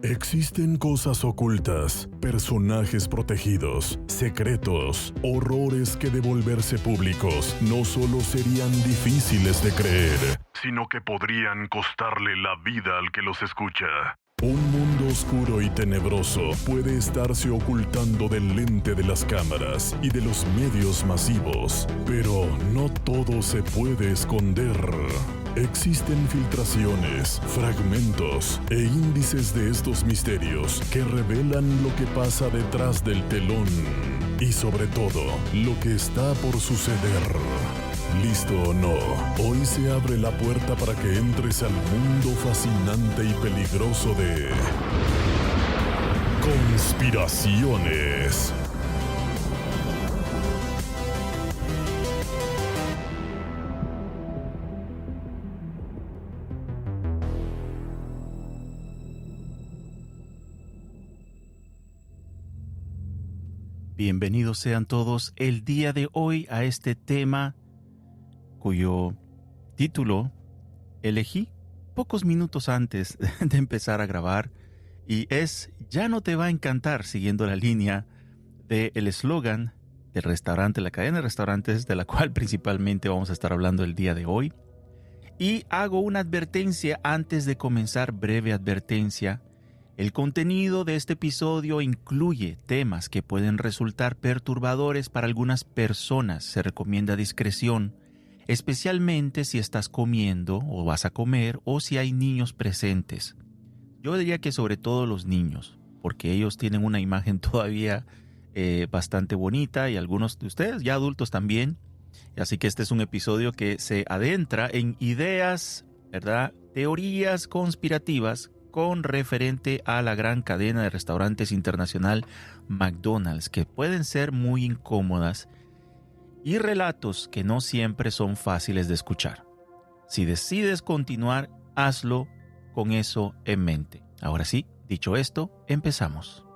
Existen cosas ocultas, personajes protegidos, secretos, horrores que de volverse públicos no solo serían difíciles de creer, sino que podrían costarle la vida al que los escucha. Un mundo oscuro y tenebroso puede estarse ocultando del lente de las cámaras y de los medios masivos, pero no todo se puede esconder. Existen filtraciones, fragmentos e índices de estos misterios que revelan lo que pasa detrás del telón y sobre todo lo que está por suceder. ¿Listo o no? Hoy se abre la puerta para que entres al mundo fascinante y peligroso de conspiraciones. Bienvenidos sean todos el día de hoy a este tema cuyo título elegí pocos minutos antes de empezar a grabar y es Ya no te va a encantar, siguiendo la línea del eslogan del restaurante, la cadena de restaurantes de la cual principalmente vamos a estar hablando el día de hoy. Y hago una advertencia antes de comenzar, breve advertencia. El contenido de este episodio incluye temas que pueden resultar perturbadores para algunas personas. Se recomienda discreción, especialmente si estás comiendo o vas a comer o si hay niños presentes. Yo diría que sobre todo los niños, porque ellos tienen una imagen todavía bastante bonita y algunos de ustedes ya adultos también. Así que este es un episodio que se adentra en ideas, ¿verdad? Teorías conspirativas con referente a la gran cadena de restaurantes internacional McDonald's, que pueden ser muy incómodas, y relatos que no siempre son fáciles de escuchar. Si decides continuar, hazlo con eso en mente. Ahora sí, dicho esto, empezamos.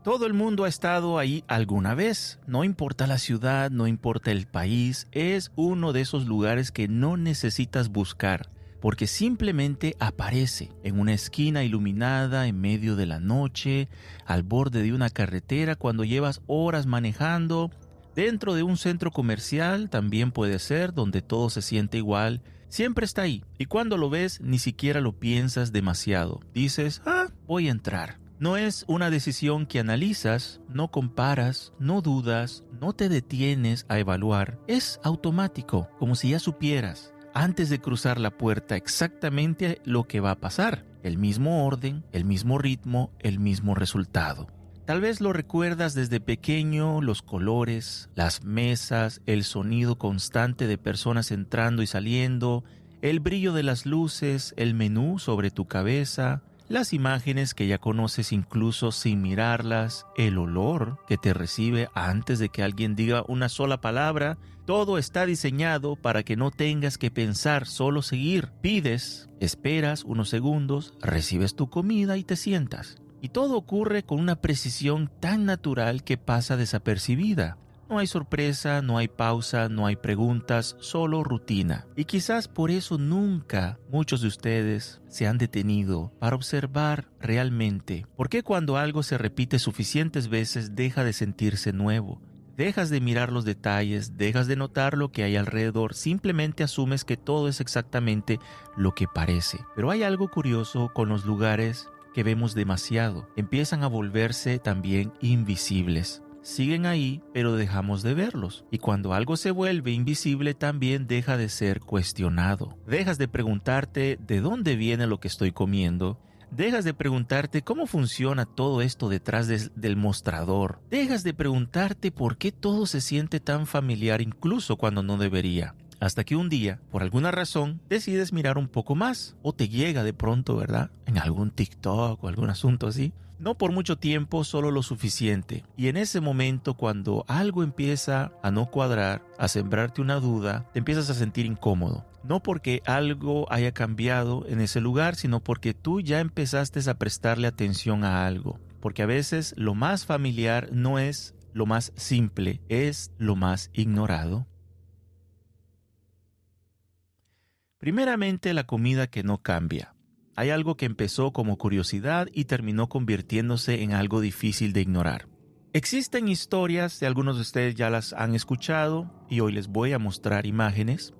Todo el mundo ha estado ahí alguna vez. No importa la ciudad, no importa el país, es uno de esos lugares que no necesitas buscar, porque simplemente aparece en una esquina iluminada en medio de la noche, al borde de una carretera cuando llevas horas manejando, dentro de un centro comercial también puede ser, donde todo se siente igual. Siempre está ahí, y cuando lo ves ni siquiera lo piensas demasiado. Dices, voy a entrar. No es una decisión que analizas, no comparas, no dudas, no te detienes a evaluar. Es automático, como si ya supieras antes de cruzar la puerta exactamente lo que va a pasar. El mismo orden, el mismo ritmo, el mismo resultado. Tal vez lo recuerdas desde pequeño, los colores, las mesas, el sonido constante de personas entrando y saliendo, el brillo de las luces, el menú sobre tu cabeza, las imágenes que ya conoces incluso sin mirarlas, el olor que te recibe antes de que alguien diga una sola palabra. Todo está diseñado para que no tengas que pensar, solo seguir. Pides, esperas unos segundos, recibes tu comida y te sientas. Y todo ocurre con una precisión tan natural que pasa desapercibida. No hay sorpresa, no hay pausa, no hay preguntas, solo rutina. Y quizás por eso nunca muchos de ustedes se han detenido para observar realmente por qué cuando algo se repite suficientes veces deja de sentirse nuevo. Dejas de mirar los detalles, dejas de notar lo que hay alrededor, simplemente asumes que todo es exactamente lo que parece. Pero hay algo curioso con los lugares que vemos demasiado. Empiezan a volverse también invisibles. Siguen ahí, pero dejamos de verlos. Y cuando algo se vuelve invisible, también deja de ser cuestionado. Dejas de preguntarte de dónde viene lo que estoy comiendo. Dejas de preguntarte cómo funciona todo esto detrás del mostrador. Dejas de preguntarte por qué todo se siente tan familiar incluso cuando no debería. Hasta que un día, por alguna razón, decides mirar un poco más. O te llega de pronto, ¿verdad? En algún TikTok o algún asunto así. No por mucho tiempo, solo lo suficiente. Y en ese momento, cuando algo empieza a no cuadrar, a sembrarte una duda, te empiezas a sentir incómodo. No porque algo haya cambiado en ese lugar, sino porque tú ya empezaste a prestarle atención a algo. Porque a veces lo más familiar no es lo más simple, es lo más ignorado. Primeramente, la comida que no cambia. Hay algo que empezó como curiosidad y terminó convirtiéndose en algo difícil de ignorar. Existen historias, de algunos de ustedes ya las han escuchado, y hoy les voy a mostrar imágenes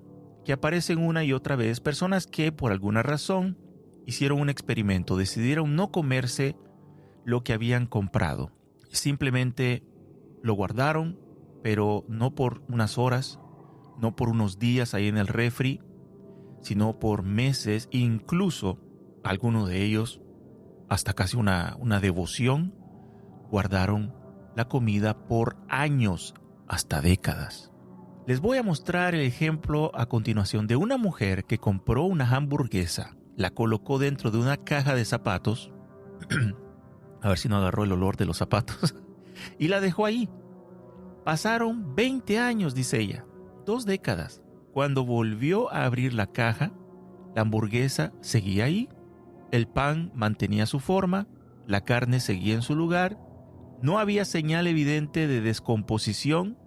que aparecen una y otra vez, personas que por alguna razón hicieron un experimento, decidieron no comerse lo que habían comprado. Simplemente lo guardaron, pero no por unas horas, no por unos días ahí en el refri, sino por meses, incluso algunos de ellos, hasta casi una devoción, guardaron la comida por años, hasta décadas. Les voy a mostrar el ejemplo a continuación de una mujer que compró una hamburguesa, la colocó dentro de una caja de zapatos, a ver si no agarró el olor de los zapatos, y la dejó ahí. Pasaron 20 años, dice ella, 2 décadas. Cuando volvió a abrir la caja, la hamburguesa seguía ahí, el pan mantenía su forma, la carne seguía en su lugar, no había señal evidente de descomposición,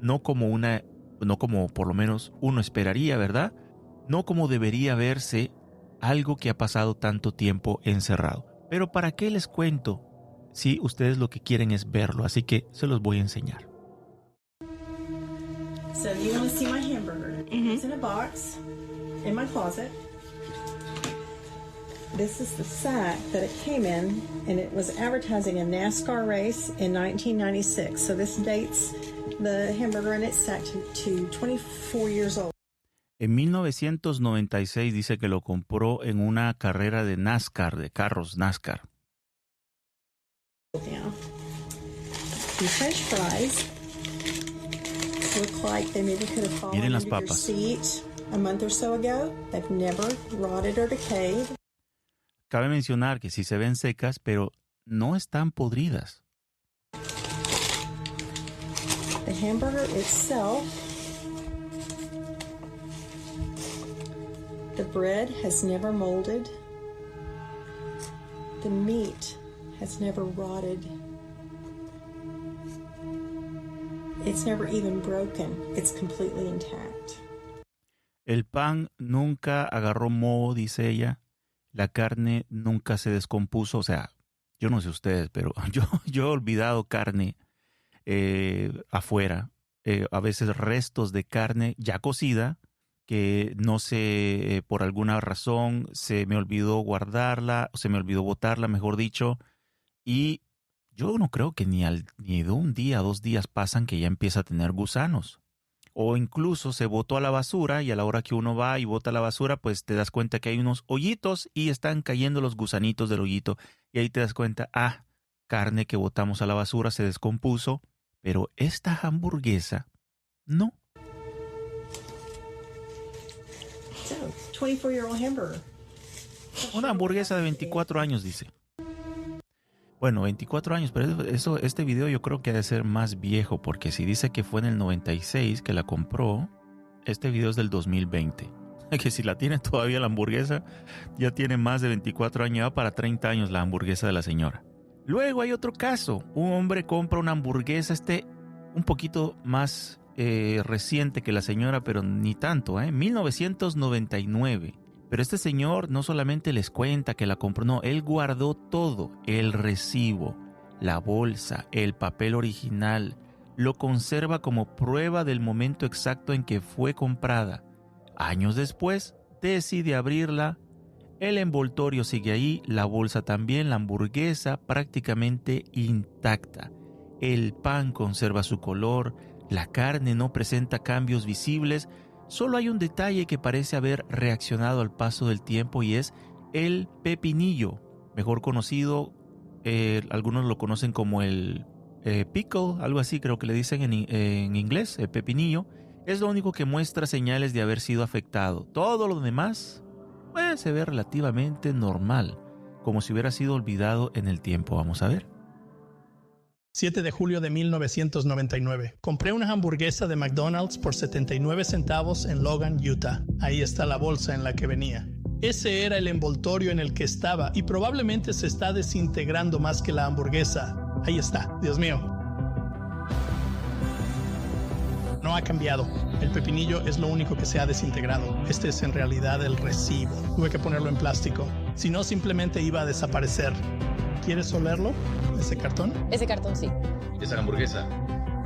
no como por lo menos uno esperaría, ¿verdad? No como debería verse algo que ha pasado tanto tiempo encerrado. Pero ¿para qué les cuento si ustedes lo que quieren es verlo? Así que se los voy a enseñar. So you want to see my hamburger? It's in a box in my closet. This is the sack that it came in, and it was advertising a NASCAR race in 1996. So this dates the hamburger in its sack to 24 years old. En 1996 dice que lo compró en una carrera de NASCAR, de carros NASCAR. Yeah. The French fries look like they maybe could have fallen Miren las into your papas. seat a month or so ago. They've never rotted or decayed. Cabe mencionar que sí se ven secas, pero no están podridas. The hamburger itself, the bread has never molded. The meat has never rotted. It's never even broken. It's completely intact. El pan nunca agarró moho, dice ella. La carne nunca se descompuso. O sea, yo no sé ustedes, pero yo he olvidado carne afuera. A veces restos de carne ya cocida, que no sé, por alguna razón se me olvidó guardarla, se me olvidó botarla, mejor dicho. Y yo no creo que ni de un día, 2 días pasan que ya empieza a tener gusanos. O incluso se botó a la basura y a la hora que uno va y bota la basura, pues te das cuenta que hay unos hoyitos y están cayendo los gusanitos del hoyito. Y ahí te das cuenta, carne que botamos a la basura se descompuso, pero esta hamburguesa no. So, 24-year-old hamburger. Una hamburguesa de 24 años, dice. Bueno, 24 años, pero este video yo creo que ha de ser más viejo, porque si dice que fue en el 96 que la compró, este video es del 2020. Que si la tiene todavía la hamburguesa, ya tiene más de 24 años, ya para 30 años la hamburguesa de la señora. Luego hay otro caso, un hombre compra una hamburguesa, un poquito más reciente que la señora, pero ni tanto, 1999. Pero este señor no solamente les cuenta que la compró, no, él guardó todo, el recibo, la bolsa, el papel original, lo conserva como prueba del momento exacto en que fue comprada. Años después, decide abrirla, el envoltorio sigue ahí, la bolsa también, la hamburguesa prácticamente intacta. El pan conserva su color, la carne no presenta cambios visibles. Solo hay un detalle que parece haber reaccionado al paso del tiempo y es el pepinillo, mejor conocido, algunos lo conocen como el pickle, algo así creo que le dicen en inglés, el pepinillo. Es lo único que muestra señales de haber sido afectado. Todo lo demás se ve relativamente normal, como si hubiera sido olvidado en el tiempo. Vamos a ver. 7 de julio de 1999. Compré una hamburguesa de McDonald's por 79 centavos en Logan, Utah. Ahí está la bolsa en la que venía. Ese era el envoltorio en el que estaba y probablemente se está desintegrando más que la hamburguesa. Ahí está, Dios mío. no ha cambiado. El pepinillo es lo único que se ha desintegrado. Este es en realidad el recibo. Tuve que ponerlo en plástico. Si no, simplemente iba a desaparecer. ¿Quieres olerlo? ¿Ese cartón? Ese cartón sí. Esa hamburguesa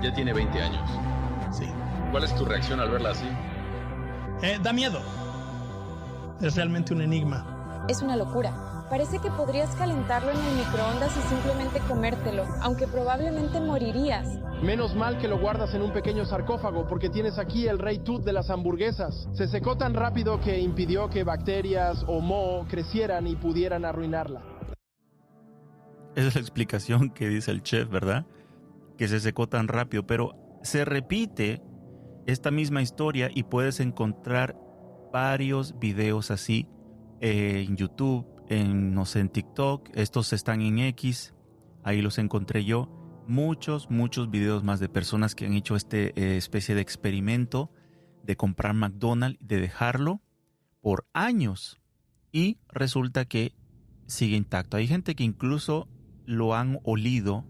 ya tiene 20 años. Sí. ¿Cuál es tu reacción al verla así? Da miedo. Es realmente un enigma. Es una locura. Parece que podrías calentarlo en el microondas y simplemente comértelo, aunque probablemente morirías. Menos mal que lo guardas en un pequeño sarcófago, porque tienes aquí el rey tut de las hamburguesas. Se secó tan rápido que impidió que bacterias o moho crecieran y pudieran arruinarla. Esa es la explicación que dice el chef, ¿verdad? Que se secó tan rápido, pero se repite esta misma historia y puedes encontrar varios videos así en YouTube, no sé, en TikTok. Estos están en X, ahí los encontré yo. Muchos videos más de personas que han hecho especie de experimento de comprar McDonald's, de dejarlo por años y resulta que sigue intacto. Hay gente que incluso lo han olido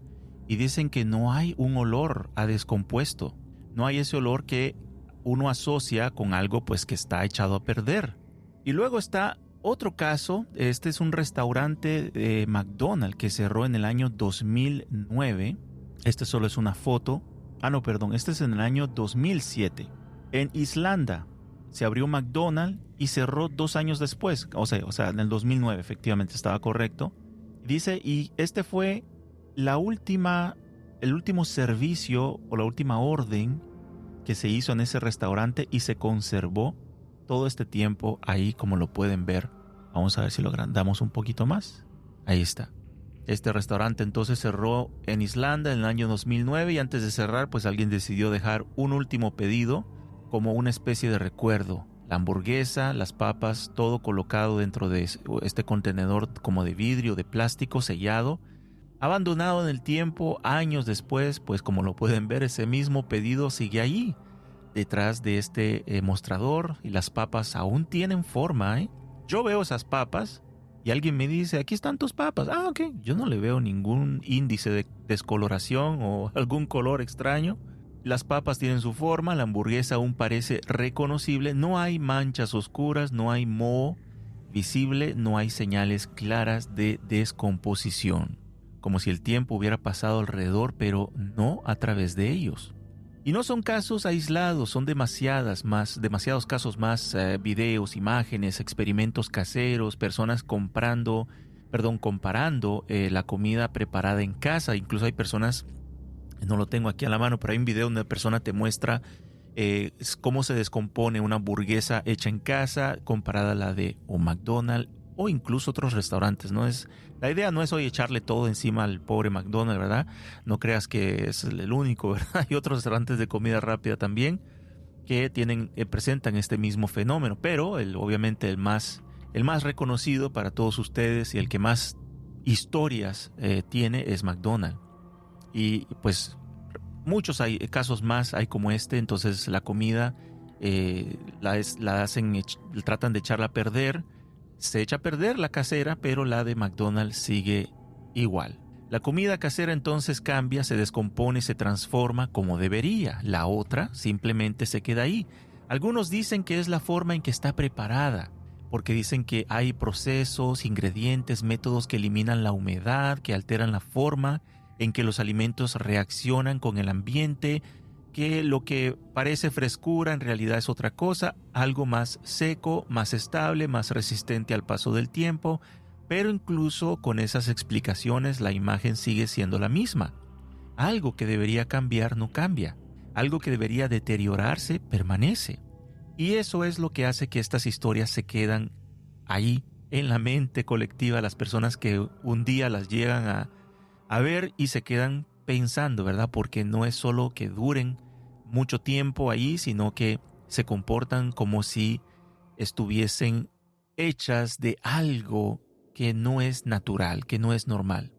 y dicen que no hay un olor a descompuesto. No hay ese olor que uno asocia con algo pues que está echado a perder. Y luego está otro caso. Este es un restaurante de McDonald's que cerró en el año 2009. Este solo es una foto. Este es en el año 2007. En Islanda se abrió McDonald's y cerró 2 años después. O sea, en el 2009 efectivamente estaba correcto. Dice, y este fue el último servicio o la última orden que se hizo en ese restaurante y se conservó todo este tiempo ahí, como lo pueden ver. Vamos a ver si lo agrandamos un poquito más. Ahí está. Este restaurante entonces cerró en Islanda en el año 2009 y antes de cerrar pues alguien decidió dejar un último pedido como una especie de recuerdo. La hamburguesa, las papas, todo colocado dentro de este contenedor como de vidrio, de plástico sellado, abandonado en el tiempo. Años después, pues como lo pueden ver, ese mismo pedido sigue allí, detrás de este mostrador, y las papas aún tienen forma, ¿eh? Yo veo esas papas y alguien me dice, aquí están tus papas. Ah, ok. Yo no le veo ningún índice de descoloración o algún color extraño. Las papas tienen su forma, la hamburguesa aún parece reconocible, no hay manchas oscuras, no hay moho visible, no hay señales claras de descomposición. Como si el tiempo hubiera pasado alrededor, pero no a través de ellos. Y no son casos aislados, son demasiados casos más, videos, imágenes, experimentos caseros, personas comparando la comida preparada en casa. Incluso hay personas, no lo tengo aquí a la mano, pero hay un video donde una persona te muestra cómo se descompone una hamburguesa hecha en casa comparada a la de un McDonald's o incluso otros restaurantes, ¿no? La idea no es hoy echarle todo encima al pobre McDonald's, ¿verdad? No creas que es el único, ¿verdad? Hay otros restaurantes de comida rápida también que presentan este mismo fenómeno, pero obviamente el más reconocido para todos ustedes y el que más historias tiene es McDonald's. Y pues muchos casos más hay como este. Entonces la comida tratan de echarla a perder. Se echa a perder la casera, pero la de McDonald's sigue igual. La comida casera entonces cambia, se descompone, se transforma como debería. La otra simplemente se queda ahí. Algunos dicen que es la forma en que está preparada, porque dicen que hay procesos, ingredientes, métodos que eliminan la humedad, que alteran la forma en que los alimentos reaccionan con el ambiente, que lo que parece frescura en realidad es otra cosa, algo más seco, más estable, más resistente al paso del tiempo, pero incluso con esas explicaciones la imagen sigue siendo la misma. Algo que debería cambiar no cambia, algo que debería deteriorarse permanece. Y eso es lo que hace que estas historias se quedan ahí en la mente colectiva, las personas que un día las llegan a ver y se quedan pensando, ¿verdad? Porque no es solo que duren mucho tiempo ahí, sino que se comportan como si estuviesen hechas de algo que no es natural, que no es normal.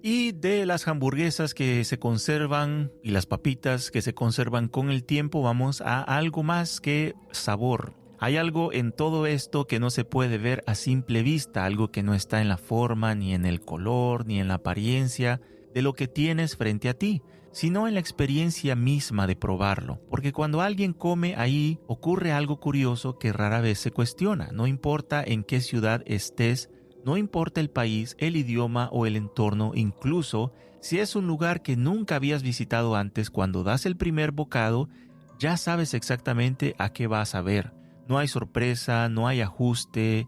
Y de las hamburguesas que se conservan y las papitas que se conservan con el tiempo, vamos a algo más que sabor. Hay algo en todo esto que no se puede ver a simple vista, algo que no está en la forma, ni en el color, ni en la apariencia de lo que tienes frente a ti. sino en la experiencia misma de probarlo. Porque cuando alguien come ahí, ocurre algo curioso que rara vez se cuestiona. No importa en qué ciudad estés, no importa el país, el idioma o el entorno, incluso si es un lugar que nunca habías visitado antes, cuando das el primer bocado, ya sabes exactamente a qué vas a ver. No hay sorpresa, no hay ajuste,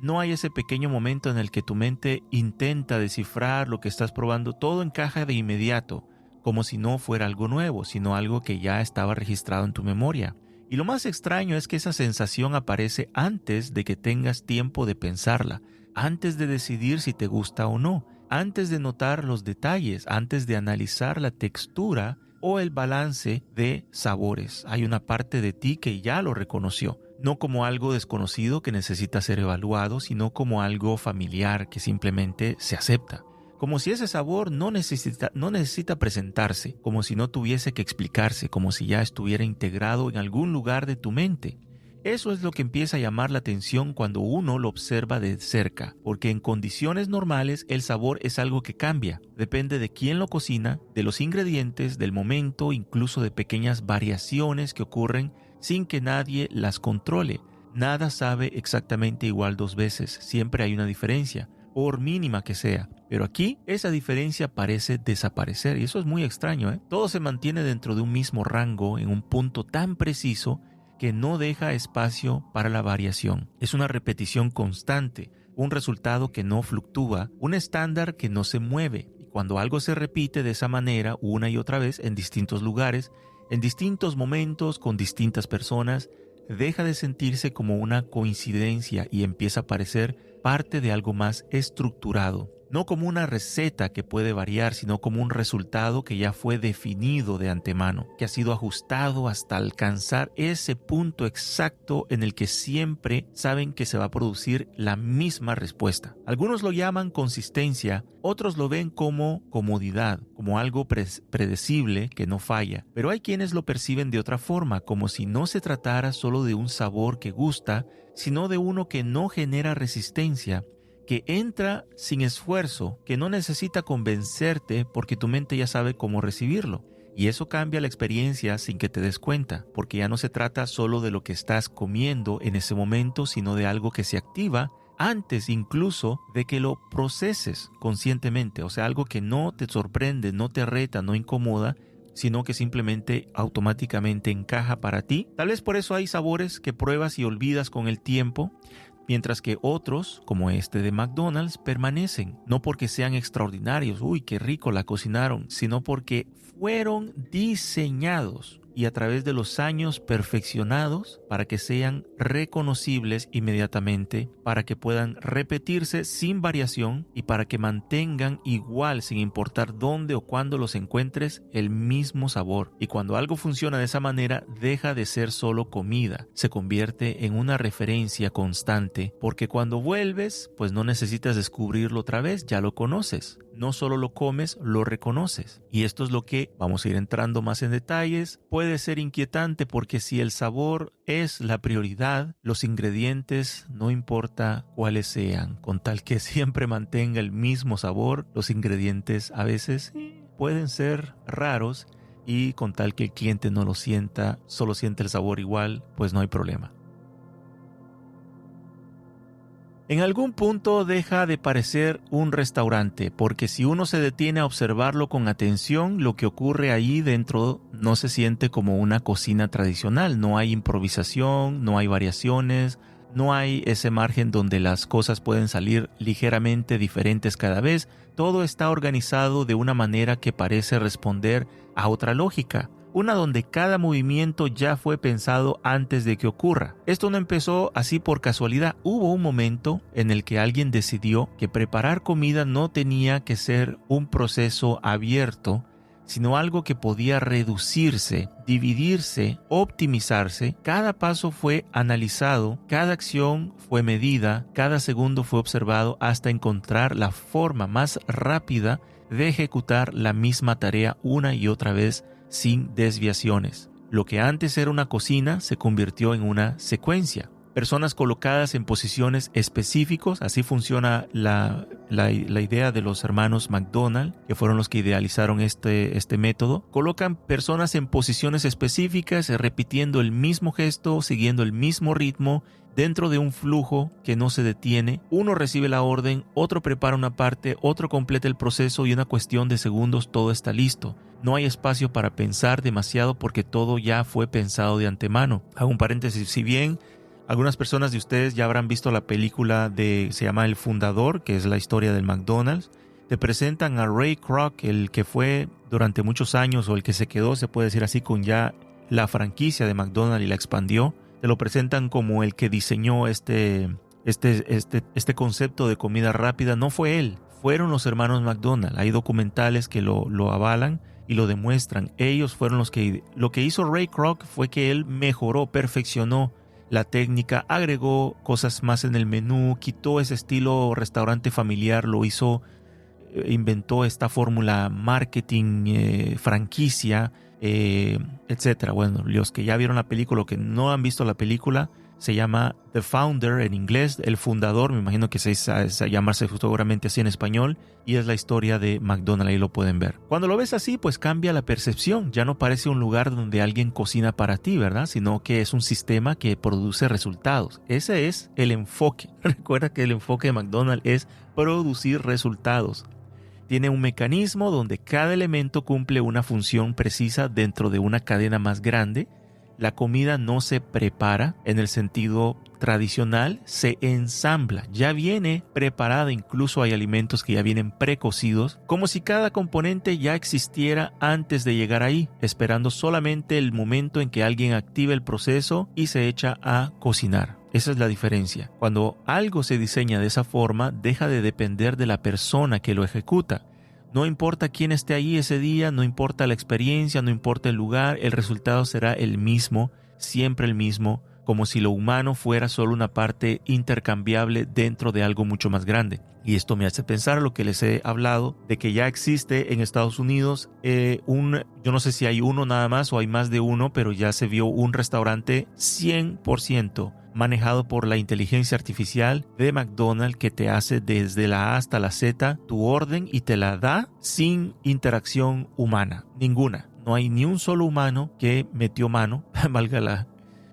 no hay ese pequeño momento en el que tu mente intenta descifrar lo que estás probando. Todo encaja de inmediato, como si no fuera algo nuevo, sino algo que ya estaba registrado en tu memoria. Y lo más extraño es que esa sensación aparece antes de que tengas tiempo de pensarla, antes de decidir si te gusta o no, antes de notar los detalles, antes de analizar la textura o el balance de sabores. Hay una parte de ti que ya lo reconoció. No como algo desconocido que necesita ser evaluado, sino como algo familiar que simplemente se acepta. Como si ese sabor no necesita presentarse, como si no tuviese que explicarse, como si ya estuviera integrado en algún lugar de tu mente. Eso es lo que empieza a llamar la atención cuando uno lo observa de cerca, porque en condiciones normales el sabor es algo que cambia. Depende de quién lo cocina, de los ingredientes, del momento, incluso de pequeñas variaciones que ocurren sin que nadie las controle. Nada sabe exactamente igual dos veces, siempre hay una diferencia, por mínima que sea. Pero aquí esa diferencia parece desaparecer y eso es muy extraño, Todo se mantiene dentro de un mismo rango, en un punto tan preciso que no deja espacio para la variación. Es una repetición constante, un resultado que no fluctúa, un estándar que no se mueve. Y cuando algo se repite de esa manera una y otra vez en distintos lugares, en distintos momentos, con distintas personas, deja de sentirse como una coincidencia y empieza a parecer parte de algo más estructurado. No como una receta que puede variar, sino como un resultado que ya fue definido de antemano, que ha sido ajustado hasta alcanzar ese punto exacto en el que siempre saben que se va a producir la misma respuesta. Algunos lo llaman consistencia, otros lo ven como comodidad, como algo predecible que no falla. Pero hay quienes lo perciben de otra forma, como si no se tratara solo de un sabor que gusta, sino de uno que no genera resistencia, que entra sin esfuerzo, que no necesita convencerte porque tu mente ya sabe cómo recibirlo. Y eso cambia la experiencia sin que te des cuenta, porque ya no se trata solo de lo que estás comiendo en ese momento, sino de algo que se activa antes incluso de que lo proceses conscientemente. O sea, algo que no te sorprende, no te reta, no incomoda, sino que simplemente automáticamente encaja para ti. Tal vez por eso hay sabores que pruebas y olvidas con el tiempo, mientras que otros, como este de McDonald's, permanecen, no porque sean extraordinarios, uy, qué rico la cocinaron, sino porque fueron diseñados y a través de los años perfeccionados para que sean reconocibles inmediatamente, para que puedan repetirse sin variación y para que mantengan igual, sin importar dónde o cuándo los encuentres, el mismo sabor. Y cuando algo funciona de esa manera, deja de ser solo comida, se convierte en una referencia constante, porque cuando vuelves, pues no necesitas descubrirlo otra vez, ya lo conoces. No solo lo comes, lo reconoces. Y esto es lo que, vamos a ir entrando más en detalles, puede ser inquietante porque si el sabor es la prioridad, los ingredientes, no importa cuáles sean, con tal que siempre mantenga el mismo sabor, los ingredientes a veces pueden ser raros y con tal que el cliente no lo sienta, solo siente el sabor igual, pues no hay problema. En algún punto deja de parecer un restaurante, porque si uno se detiene a observarlo con atención, lo que ocurre ahí dentro no se siente como una cocina tradicional. No hay improvisación, no hay variaciones, no hay ese margen donde las cosas pueden salir ligeramente diferentes cada vez. Todo está organizado de una manera que parece responder a otra lógica. Una donde cada movimiento ya fue pensado antes de que ocurra. Esto no empezó así por casualidad. Hubo un momento en el que alguien decidió que preparar comida no tenía que ser un proceso abierto, sino algo que podía reducirse, dividirse, optimizarse. Cada paso fue analizado, cada acción fue medida, cada segundo fue observado hasta encontrar la forma más rápida de ejecutar la misma tarea una y otra vez, sin desviaciones. Lo que antes era una cocina se convirtió en una secuencia. personas colocadas en posiciones específicas. Así funciona la idea de los hermanos McDonald, que fueron los que idealizaron este método. Colocan personas en posiciones específicas, repitiendo el mismo gesto, siguiendo el mismo ritmo, dentro de un flujo que no se detiene. Uno recibe la orden, otro prepara una parte, otro completa el proceso y en una cuestión de segundos todo está listo. No hay espacio para pensar demasiado porque todo ya fue pensado de antemano. Hago un paréntesis, si bien algunas personas de ustedes ya habrán visto la película se llama El Fundador, que es la historia del McDonald's. Te presentan a Ray Kroc, el que fue durante muchos años, o el que se quedó, se puede decir así, con ya la franquicia de McDonald's y la expandió. Te lo presentan como el que diseñó este concepto de comida rápida. No fue él, fueron los hermanos McDonald. Hay documentales que lo avalan y lo demuestran. Ellos fueron lo que hizo Ray Kroc fue que él mejoró, perfeccionó la técnica, agregó cosas más en el menú, quitó ese estilo restaurante familiar, lo hizo, inventó esta fórmula marketing, franquicia, etcétera. Bueno, los que ya vieron la película o que no han visto la película, se llama The Founder en inglés, El Fundador, me imagino que se llamarse seguramente así en español, y es la historia de McDonald's, ahí lo pueden ver. Cuando lo ves así, pues cambia la percepción, ya no parece un lugar donde alguien cocina para ti, ¿verdad? Sino que es un sistema que produce resultados. Ese es el enfoque. Recuerda que el enfoque de McDonald's es producir resultados. Tiene un mecanismo donde cada elemento cumple una función precisa dentro de una cadena más grande. La comida no se prepara en el sentido tradicional, se ensambla. Ya viene preparada, incluso hay alimentos que ya vienen precocidos, como si cada componente ya existiera antes de llegar ahí, esperando solamente el momento en que alguien active el proceso y se echa a cocinar. Esa es la diferencia. Cuando algo se diseña de esa forma, deja de depender de la persona que lo ejecuta. No importa quién esté ahí ese día, no importa la experiencia, no importa el lugar, el resultado será el mismo, siempre el mismo, como si lo humano fuera solo una parte intercambiable dentro de algo mucho más grande. Y esto me hace pensar lo que les he hablado, de que ya existe en Estados Unidos yo no sé si hay uno nada más o hay más de uno, pero ya se vio un restaurante 100% manejado por la inteligencia artificial de McDonald's que te hace desde la A hasta la Z tu orden y te la da sin interacción humana, ninguna. No hay ni un solo humano que metió mano, valga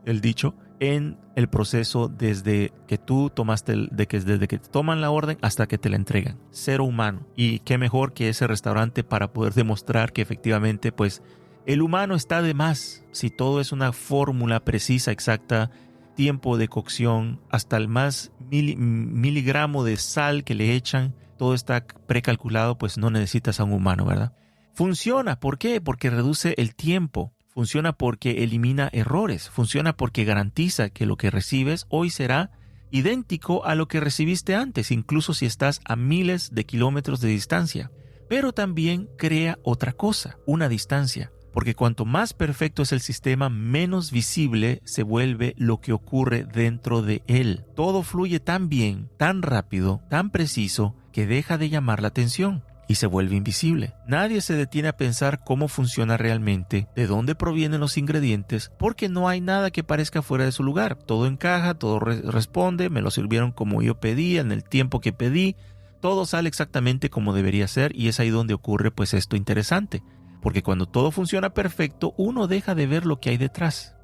el dicho, en el proceso desde que tú tomaste, desde que te toman la orden hasta que te la entregan. Cero humano. Y qué mejor que ese restaurante para poder demostrar que efectivamente pues el humano está de más. Si todo es una fórmula precisa, exacta, tiempo de cocción, hasta el más miligramo de sal que le echan, todo está precalculado, pues no necesitas a un humano, ¿verdad? Funciona, ¿por qué? Porque reduce el tiempo, funciona porque elimina errores, funciona porque garantiza que lo que recibes hoy será idéntico a lo que recibiste antes, incluso si estás a miles de kilómetros de distancia. Pero también crea otra cosa, una distancia. Porque cuanto más perfecto es el sistema, menos visible se vuelve lo que ocurre dentro de él. Todo fluye tan bien, tan rápido, tan preciso, que deja de llamar la atención y se vuelve invisible. Nadie se detiene a pensar cómo funciona realmente, de dónde provienen los ingredientes, porque no hay nada que parezca fuera de su lugar. Todo encaja, todo responde, me lo sirvieron como yo pedí, en el tiempo que pedí. Todo sale exactamente como debería ser y es ahí donde ocurre pues esto interesante. Porque cuando todo funciona perfecto, uno deja de ver lo que hay detrás.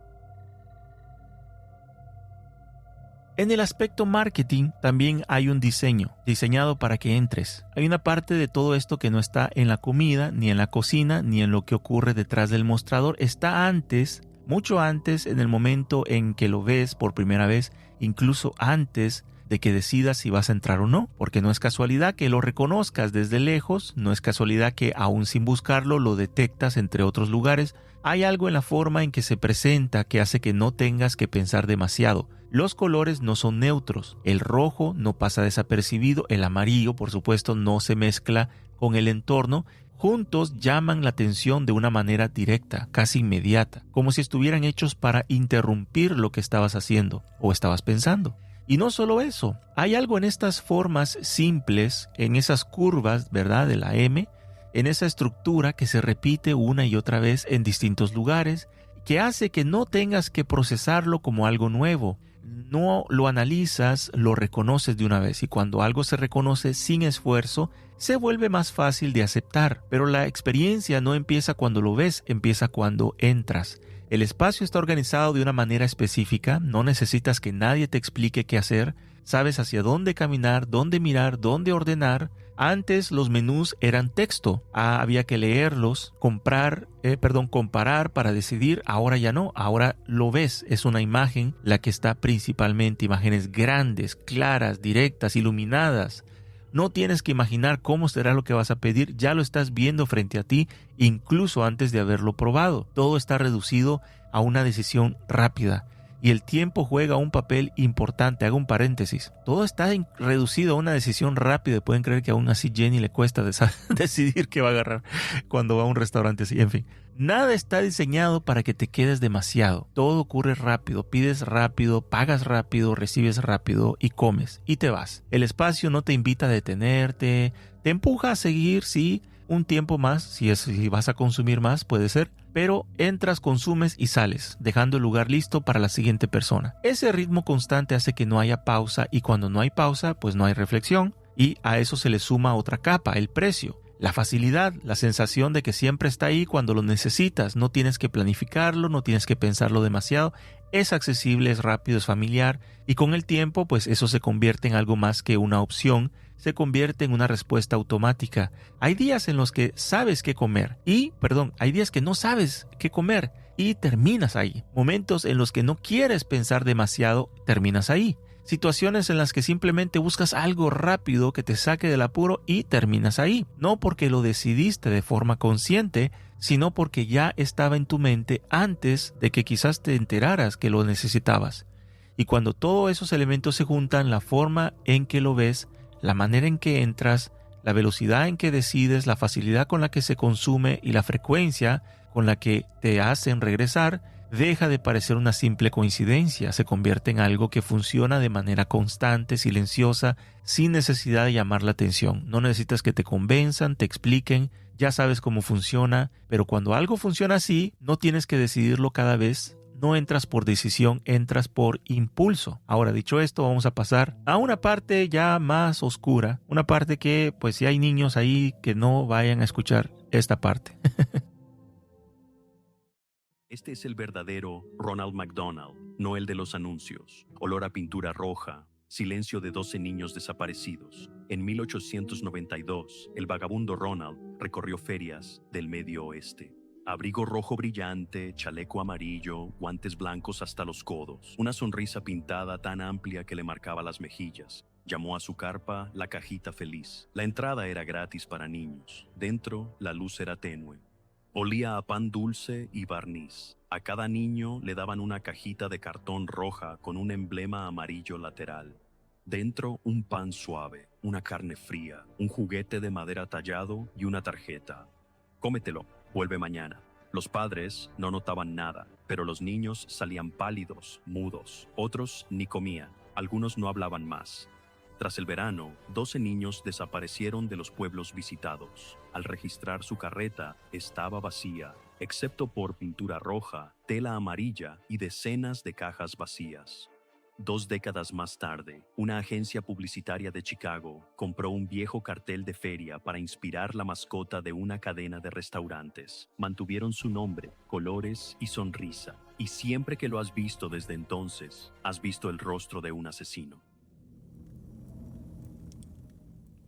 En el aspecto marketing también hay un diseño, diseñado para que entres. Hay una parte de todo esto que no está en la comida, ni en la cocina, ni en lo que ocurre detrás del mostrador. Está antes, mucho antes, en el momento en que lo ves por primera vez, incluso antes de que decidas si vas a entrar o no, porque no es casualidad que lo reconozcas desde lejos, no es casualidad que aún sin buscarlo lo detectas entre otros lugares. Hay algo en la forma en que se presenta que hace que no tengas que pensar demasiado. Los colores no son neutros, el rojo no pasa desapercibido, el amarillo por supuesto no se mezcla con el entorno. Juntos llaman la atención de una manera directa, casi inmediata, como si estuvieran hechos para interrumpir lo que estabas haciendo o estabas pensando. Y no solo eso, hay algo en estas formas simples, en esas curvas, ¿verdad?, de la M, en esa estructura que se repite una y otra vez en distintos lugares, que hace que no tengas que procesarlo como algo nuevo. no lo analizas, lo reconoces de una vez. Y cuando algo se reconoce sin esfuerzo, se vuelve más fácil de aceptar. Pero la experiencia no empieza cuando lo ves, empieza cuando entras. El espacio está organizado de una manera específica, no necesitas que nadie te explique qué hacer, sabes hacia dónde caminar, dónde mirar, dónde ordenar. Antes los menús eran texto, había que leerlos, comparar para decidir. Ahora ya no, ahora lo ves, es una imagen la que está principalmente, imágenes grandes, claras, directas, iluminadas. No tienes que imaginar cómo será lo que vas a pedir, ya lo estás viendo frente a ti, incluso antes de haberlo probado. Todo está reducido a una decisión rápida. Y el tiempo juega un papel importante. Hago un paréntesis. Todo está reducido a una decisión rápida. Pueden creer que aún así Jenny le cuesta decidir qué va a agarrar cuando va a un restaurante así. En fin, nada está diseñado para que te quedes demasiado. Todo ocurre rápido. Pides rápido, pagas rápido, recibes rápido y comes y te vas. El espacio no te invita a detenerte. Te empuja a seguir, sí, un tiempo más. Si vas a consumir más, puede ser. Pero entras, consumes y sales, dejando el lugar listo para la siguiente persona. Ese ritmo constante hace que no haya pausa, y cuando no hay pausa, pues no hay reflexión. Y a eso se le suma otra capa, el precio. La facilidad, la sensación de que siempre está ahí cuando lo necesitas. No tienes que planificarlo, no tienes que pensarlo demasiado. Es accesible, es rápido, es familiar. Y con el tiempo, pues eso se convierte en algo más que una opción. Se convierte en una respuesta automática. Hay días en los que sabes qué comer hay días que no sabes qué comer y terminas ahí. Momentos en los que no quieres pensar demasiado, terminas ahí. Situaciones en las que simplemente buscas algo rápido que te saque del apuro y terminas ahí. No porque lo decidiste de forma consciente, sino porque ya estaba en tu mente antes de que quizás te enteraras que lo necesitabas. Y cuando todos esos elementos se juntan, la forma en que lo ves, la manera en que entras, la velocidad en que decides, la facilidad con la que se consume y la frecuencia con la que te hacen regresar, deja de parecer una simple coincidencia, se convierte en algo que funciona de manera constante, silenciosa, sin necesidad de llamar la atención. No necesitas que te convenzan, te expliquen, ya sabes cómo funciona, pero cuando algo funciona así, no tienes que decidirlo cada vez. No entras por decisión, entras por impulso. Ahora, dicho esto, vamos a pasar a una parte ya más oscura. Una parte que, pues si hay niños ahí, que no vayan a escuchar esta parte. Este es el verdadero Ronald McDonald, no el de los anuncios. Olor a pintura roja, silencio de 12 niños desaparecidos. En 1892, el vagabundo Ronald recorrió ferias del Medio Oeste. Abrigo rojo brillante, chaleco amarillo, guantes blancos hasta los codos, una sonrisa pintada tan amplia que le marcaba las mejillas. Llamó a su carpa la cajita feliz. La entrada era gratis para niños. Dentro, la luz era tenue. Olía a pan dulce y barniz. A cada niño le daban una cajita de cartón roja con un emblema amarillo lateral. Dentro, un pan suave, una carne fría, un juguete de madera tallado y una tarjeta. Cómetelo. Vuelve mañana. Los padres no notaban nada, pero los niños salían pálidos, mudos. Otros ni comían. Algunos no hablaban más. Tras el verano, 12 niños desaparecieron de los pueblos visitados. Al registrar su carreta, estaba vacía, excepto por pintura roja, tela amarilla y decenas de cajas vacías. 2 décadas más tarde, una agencia publicitaria de Chicago compró un viejo cartel de feria para inspirar la mascota de una cadena de restaurantes. Mantuvieron su nombre, colores y sonrisa. Y siempre que lo has visto desde entonces, has visto el rostro de un asesino.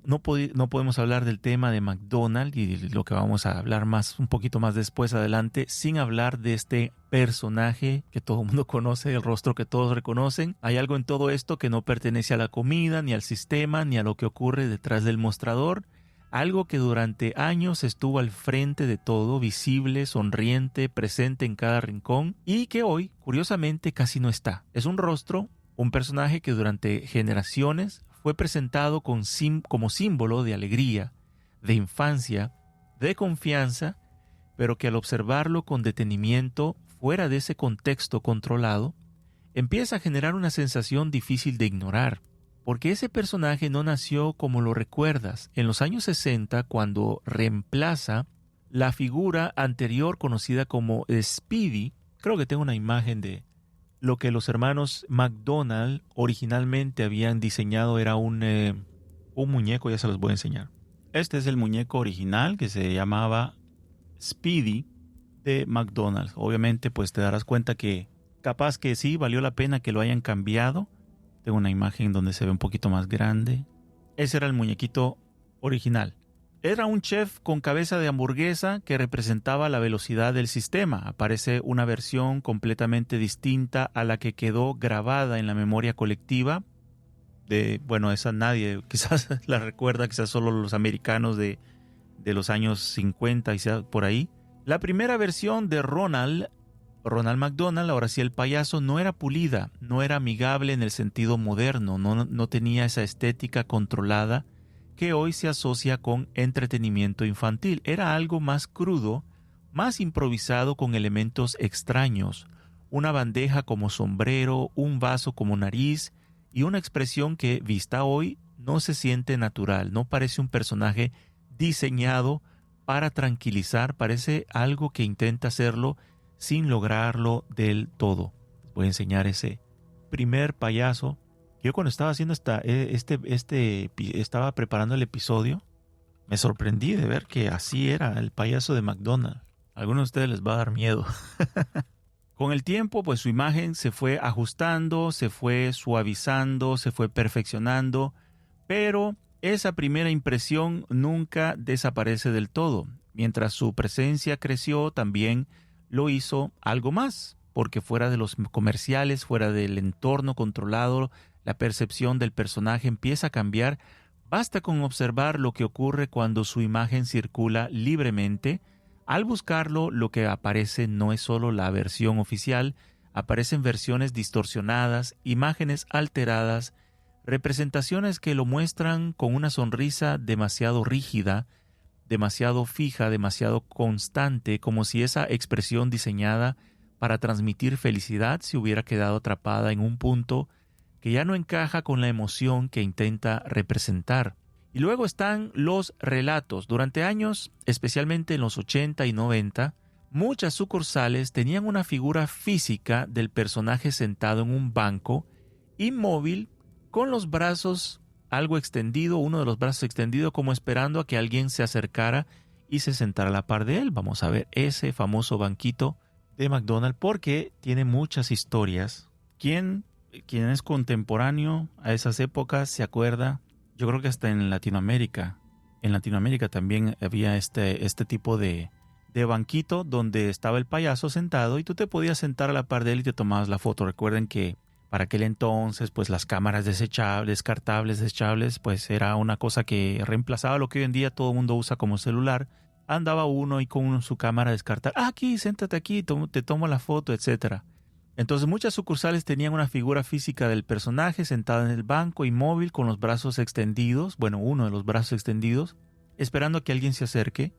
No podemos hablar del tema de McDonald's y lo que vamos a hablar un poquito más después adelante, sin hablar de este personaje que todo el mundo conoce, el rostro que todos reconocen. Hay algo en todo esto que no pertenece a la comida, ni al sistema, ni a lo que ocurre detrás del mostrador. Algo que durante años estuvo al frente de todo, visible, sonriente, presente en cada rincón y que hoy, curiosamente, casi no está. Es un rostro, un personaje que durante generaciones fue presentado como símbolo de alegría, de infancia, de confianza, pero que al observarlo con detenimiento, fuera de ese contexto controlado, empieza a generar una sensación difícil de ignorar, porque ese personaje no nació como lo recuerdas. En los años 60, cuando reemplaza la figura anterior conocida como Speedy, creo que tengo una imagen de lo que los hermanos McDonald originalmente habían diseñado era un muñeco, ya se los voy a enseñar. Este es el muñeco original que se llamaba Speedy de McDonald's. Obviamente pues te darás cuenta que capaz que sí, valió la pena que lo hayan cambiado. Tengo una imagen donde se ve un poquito más grande. Ese era el muñequito original. Era un chef con cabeza de hamburguesa que representaba la velocidad del sistema. Aparece una versión completamente distinta a la que quedó grabada en la memoria colectiva. Esa nadie quizás la recuerda, quizás solo los americanos de los años 50 y sea por ahí. La primera versión de Ronald McDonald, ahora sí el payaso, no era pulida, no era amigable en el sentido moderno, no tenía esa estética controlada que hoy se asocia con entretenimiento infantil. Era algo más crudo, más improvisado con elementos extraños, una bandeja como sombrero, un vaso como nariz y una expresión que, vista hoy, no se siente natural, no parece un personaje diseñado para tranquilizar, parece algo que intenta hacerlo sin lograrlo del todo. Les voy a enseñar ese primer payaso. Yo cuando estaba haciendo estaba preparando el episodio, me sorprendí de ver que así era el payaso de McDonald's. A algunos de ustedes les va a dar miedo. Con el tiempo, pues su imagen se fue ajustando, se fue suavizando, se fue perfeccionando, pero esa primera impresión nunca desaparece del todo. Mientras su presencia creció, también lo hizo algo más, porque fuera de los comerciales, fuera del entorno controlado, la percepción del personaje empieza a cambiar. Basta con observar lo que ocurre cuando su imagen circula libremente. Al buscarlo, lo que aparece no es solo la versión oficial, aparecen versiones distorsionadas, imágenes alteradas, representaciones que lo muestran con una sonrisa demasiado rígida, demasiado fija, demasiado constante, como si esa expresión diseñada para transmitir felicidad se hubiera quedado atrapada en un punto que ya no encaja con la emoción que intenta representar. Y luego están los relatos. Durante años, especialmente en los 80 y 90, muchas sucursales tenían una figura física del personaje sentado en un banco, inmóvil, con los brazos algo extendido, uno de los brazos extendido como esperando a que alguien se acercara y se sentara a la par de él. Vamos a ver ese famoso banquito de McDonald's porque tiene muchas historias. ¿Quién es contemporáneo a esas épocas se acuerda? Yo creo que hasta en Latinoamérica. En Latinoamérica también había este tipo de banquito donde estaba el payaso sentado y tú te podías sentar a la par de él y te tomabas la foto. Recuerden que para aquel entonces, pues las cámaras descartables, desechables, pues era una cosa que reemplazaba lo que hoy en día todo el mundo usa como celular. Andaba uno ahí con su cámara descartable. Aquí, siéntate aquí, te tomo la foto, etcétera. Entonces muchas sucursales tenían una figura física del personaje sentado en el banco inmóvil con los brazos extendidos, uno de los brazos extendidos, esperando a que alguien se acerque.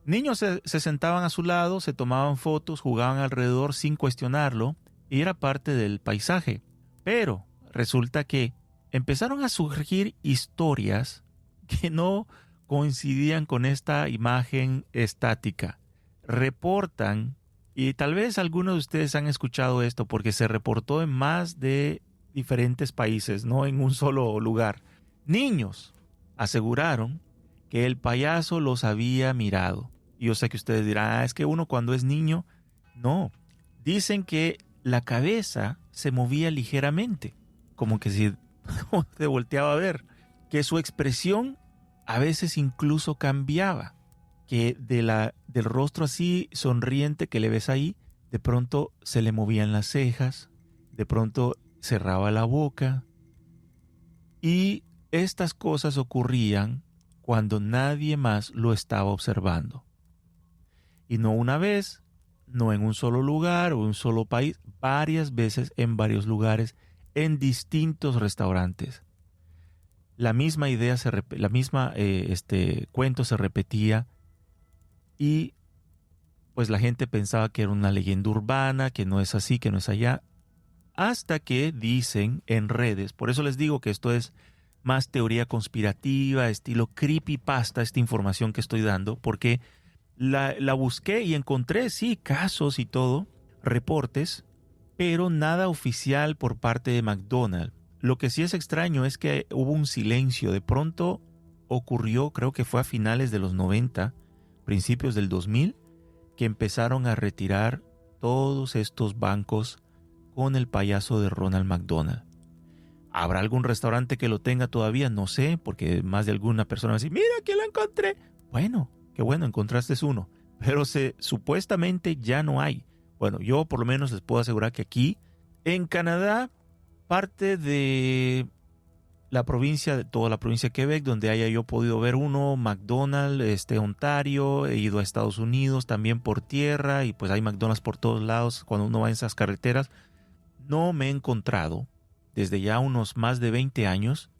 Niños se sentaban a su lado, se tomaban fotos, jugaban alrededor sin cuestionarlo y era parte del paisaje. Pero resulta que empezaron a surgir historias que no coincidían con esta imagen estática. Reportan, y tal vez algunos de ustedes han escuchado esto porque se reportó en más de diferentes países, no en un solo lugar. Niños aseguraron que el payaso los había mirado. Y yo sé que ustedes dirán, es que uno cuando es niño, no. Dicen que la cabeza se movía ligeramente, como que si se volteaba a ver, que su expresión a veces incluso cambiaba, que del rostro así sonriente que le ves ahí, de pronto se le movían las cejas, de pronto cerraba la boca, y estas cosas ocurrían cuando nadie más lo estaba observando. Y no una vez, no en un solo lugar o un solo país, varias veces en varios lugares, en distintos restaurantes. La misma idea, cuento se repetía y pues la gente pensaba que era una leyenda urbana, que no es así, que no es allá, hasta que dicen en redes, por eso les digo que esto es más teoría conspirativa, estilo creepypasta, esta información que estoy dando, porque la busqué y encontré, sí, casos y todo, reportes pero nada oficial por parte de McDonald's. Lo que sí es extraño es que hubo un silencio. De pronto ocurrió, creo que fue a finales de los 90, principios del 2000, que empezaron a retirar todos estos bancos con el payaso de Ronald McDonald. ¿Habrá algún restaurante que lo tenga todavía? No sé, porque más de alguna persona va a decir, mira, aquí lo encontré. Bueno, qué bueno, encontraste uno. Pero supuestamente ya no hay. Bueno, yo por lo menos les puedo asegurar que aquí, en Canadá, parte de toda la provincia de Quebec, donde haya yo podido ver uno, McDonald's, Ontario, he ido a Estados Unidos también por tierra, y pues hay McDonald's por todos lados cuando uno va en esas carreteras. No me he encontrado desde ya unos más de 20 años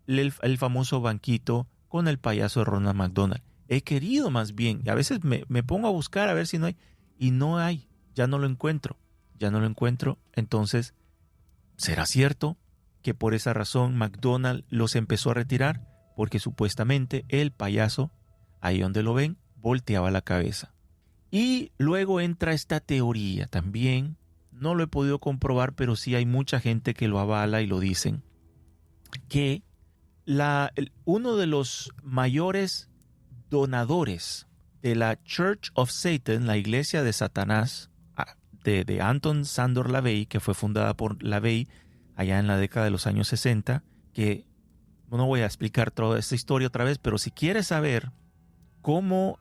el famoso banquito con el payaso de Ronald McDonald. He querido más bien, y a veces me pongo a buscar a ver si no hay, y no hay, ya no lo encuentro. Entonces, ¿será cierto que por esa razón McDonald's los empezó a retirar? Porque supuestamente el payaso, ahí donde lo ven, volteaba la cabeza. Y luego entra esta teoría también, no lo he podido comprobar, pero sí hay mucha gente que lo avala y lo dicen, que uno de los mayores donadores de la Church of Satan, la iglesia de Satanás, de Anton Szandor LaVey, que fue fundada por LaVey allá en la década de los años 60, que no voy a explicar toda esta historia otra vez, pero si quieres saber cómo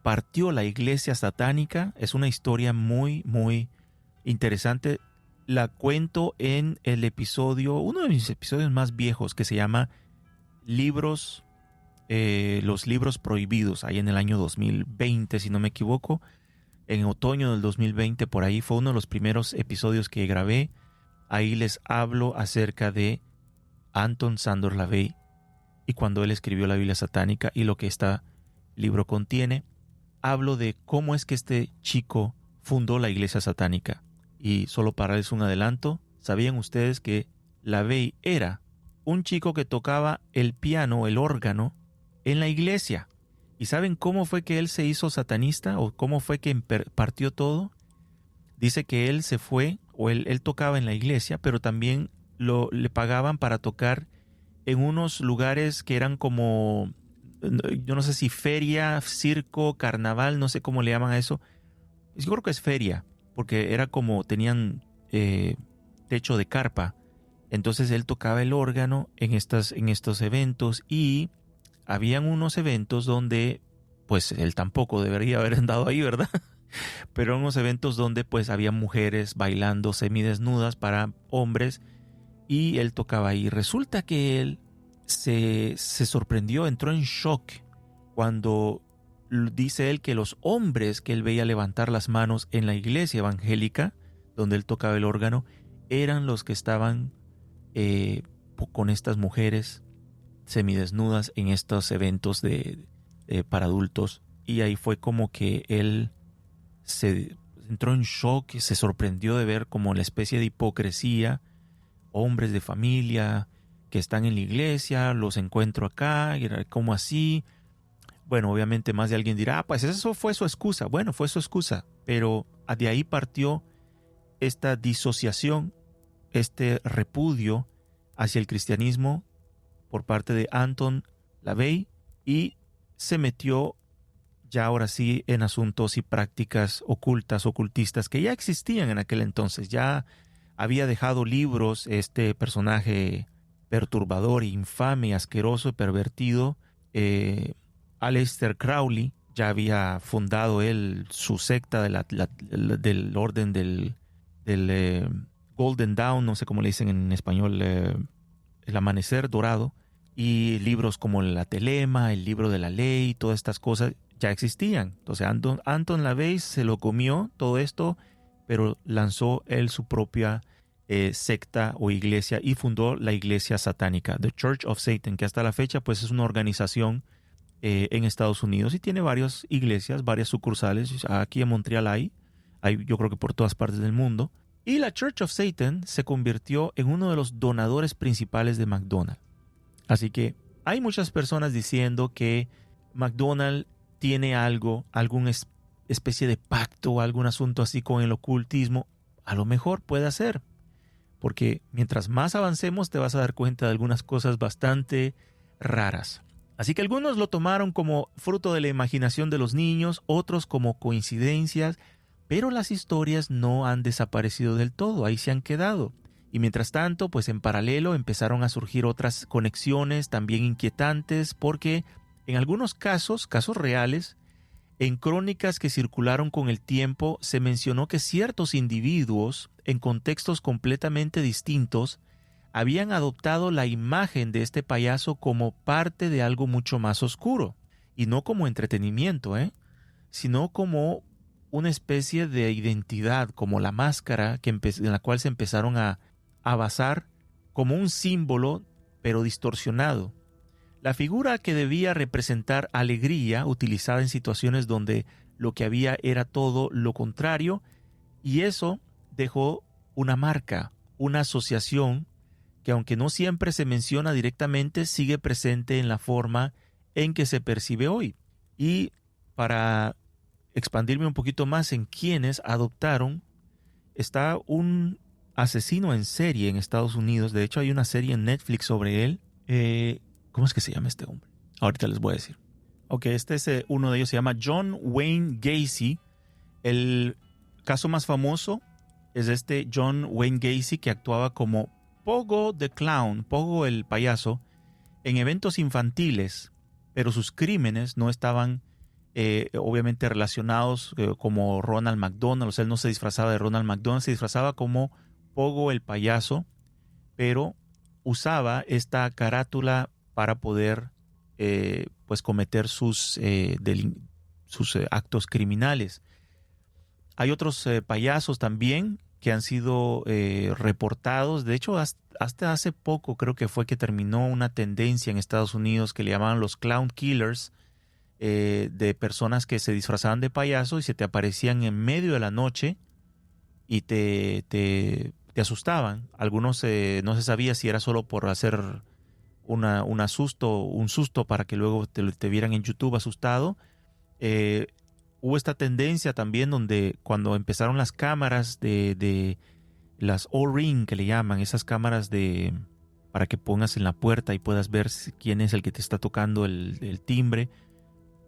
partió la iglesia satánica, es una historia muy, muy interesante. La cuento en el episodio, uno de mis episodios más viejos, que se llama los libros prohibidos, ahí en el año 2020, si no me equivoco, en otoño del 2020, por ahí fue uno de los primeros episodios que grabé. Ahí les hablo acerca de Anton Szandor LaVey y cuando él escribió la Biblia satánica y lo que este libro contiene. Hablo de cómo es que este chico fundó la iglesia satánica. Y solo para darles un adelanto, ¿sabían ustedes que LaVey era un chico que tocaba el piano, el órgano, en la iglesia? ¿Y saben cómo fue que él se hizo satanista o cómo fue que partió todo? Dice que él se fue, o él tocaba en la iglesia, pero también le pagaban para tocar en unos lugares que eran como, yo no sé si feria, circo, carnaval, no sé cómo le llaman a eso. Yo creo que es feria, porque era como tenían techo de carpa. Entonces él tocaba el órgano en estos eventos, y habían unos eventos donde, pues él tampoco debería haber andado ahí, ¿verdad? Pero unos eventos donde pues había mujeres bailando semidesnudas para hombres, y él tocaba ahí. Resulta que él se sorprendió, entró en shock cuando dice él que los hombres que él veía levantar las manos en la iglesia evangélica donde él tocaba el órgano eran los que estaban con estas mujeres semidesnudas en estos eventos para adultos. Y ahí fue como que él se entró en shock, se sorprendió de ver como la especie de hipocresía, hombres de familia que están en la iglesia, los encuentro acá, y ¿cómo así? Bueno, obviamente más de alguien dirá, pues eso fue su excusa. Bueno, fue su excusa, pero de ahí partió esta disociación, este repudio hacia el cristianismo por parte de Anton LaVey, y se metió ya ahora sí en asuntos y prácticas ocultistas que ya existían en aquel entonces. Ya había dejado libros este personaje perturbador, infame, asqueroso y pervertido, Aleister Crowley. Ya había fundado él su secta del orden del Golden Dawn, no sé cómo le dicen en español, el amanecer dorado, y libros como la Telema, el libro de la ley, todas estas cosas ya existían. Entonces Anton LaVey se lo comió todo esto, pero lanzó él su propia secta o iglesia y fundó la iglesia satánica, The Church of Satan, que hasta la fecha pues es una organización en Estados Unidos y tiene varias iglesias, varias sucursales. Aquí en Montreal hay yo creo que por todas partes del mundo. Y la Church of Satan se convirtió en uno de los donadores principales de McDonald's. Así que hay muchas personas diciendo que McDonald's tiene alguna especie de pacto, algún asunto así con el ocultismo. a lo mejor puede ser. Porque mientras más avancemos te vas a dar cuenta de algunas cosas bastante raras. Así que algunos lo tomaron como fruto de la imaginación de los niños, otros como coincidencias, pero las historias no han desaparecido del todo, ahí se han quedado. Y mientras tanto, pues en paralelo empezaron a surgir otras conexiones también inquietantes, porque en algunos casos reales, en crónicas que circularon con el tiempo, se mencionó que ciertos individuos, en contextos completamente distintos, habían adoptado la imagen de este payaso como parte de algo mucho más oscuro. Y no como entretenimiento, sino como una especie de identidad, como la máscara en la cual se empezaron a basar como un símbolo, pero distorsionado. La figura que debía representar alegría, utilizada en situaciones donde lo que había era todo lo contrario, y eso dejó una marca, una asociación que, aunque no siempre se menciona directamente, sigue presente en la forma en que se percibe hoy. Y para expandirme un poquito más en quienes adoptaron, está un asesino en serie en Estados Unidos. De hecho, hay una serie en Netflix sobre él. ¿Cómo es que se llama este hombre? Ahorita les voy a decir. Ok, uno de ellos se llama John Wayne Gacy. El caso más famoso es John Wayne Gacy, que actuaba como Pogo the Clown, Pogo el payaso, en eventos infantiles, pero sus crímenes no estaban obviamente relacionados como Ronald McDonald. O sea, él no se disfrazaba de Ronald McDonald, se disfrazaba como Pogo el payaso, pero usaba esta carátula para poder pues cometer sus actos criminales. Hay otros payasos también que han sido reportados. De hecho, hasta hace poco creo que fue que terminó una tendencia en Estados Unidos que le llamaban los clown killers, de personas que se disfrazaban de payaso y se te aparecían en medio de la noche y te asustaban. Algunos no se sabía si era solo por hacer un susto para que luego te vieran en YouTube asustado. Hubo esta tendencia también donde cuando empezaron las cámaras de las O-Ring, que le llaman, esas cámaras para que pongas en la puerta y puedas ver quién es el que te está tocando el timbre,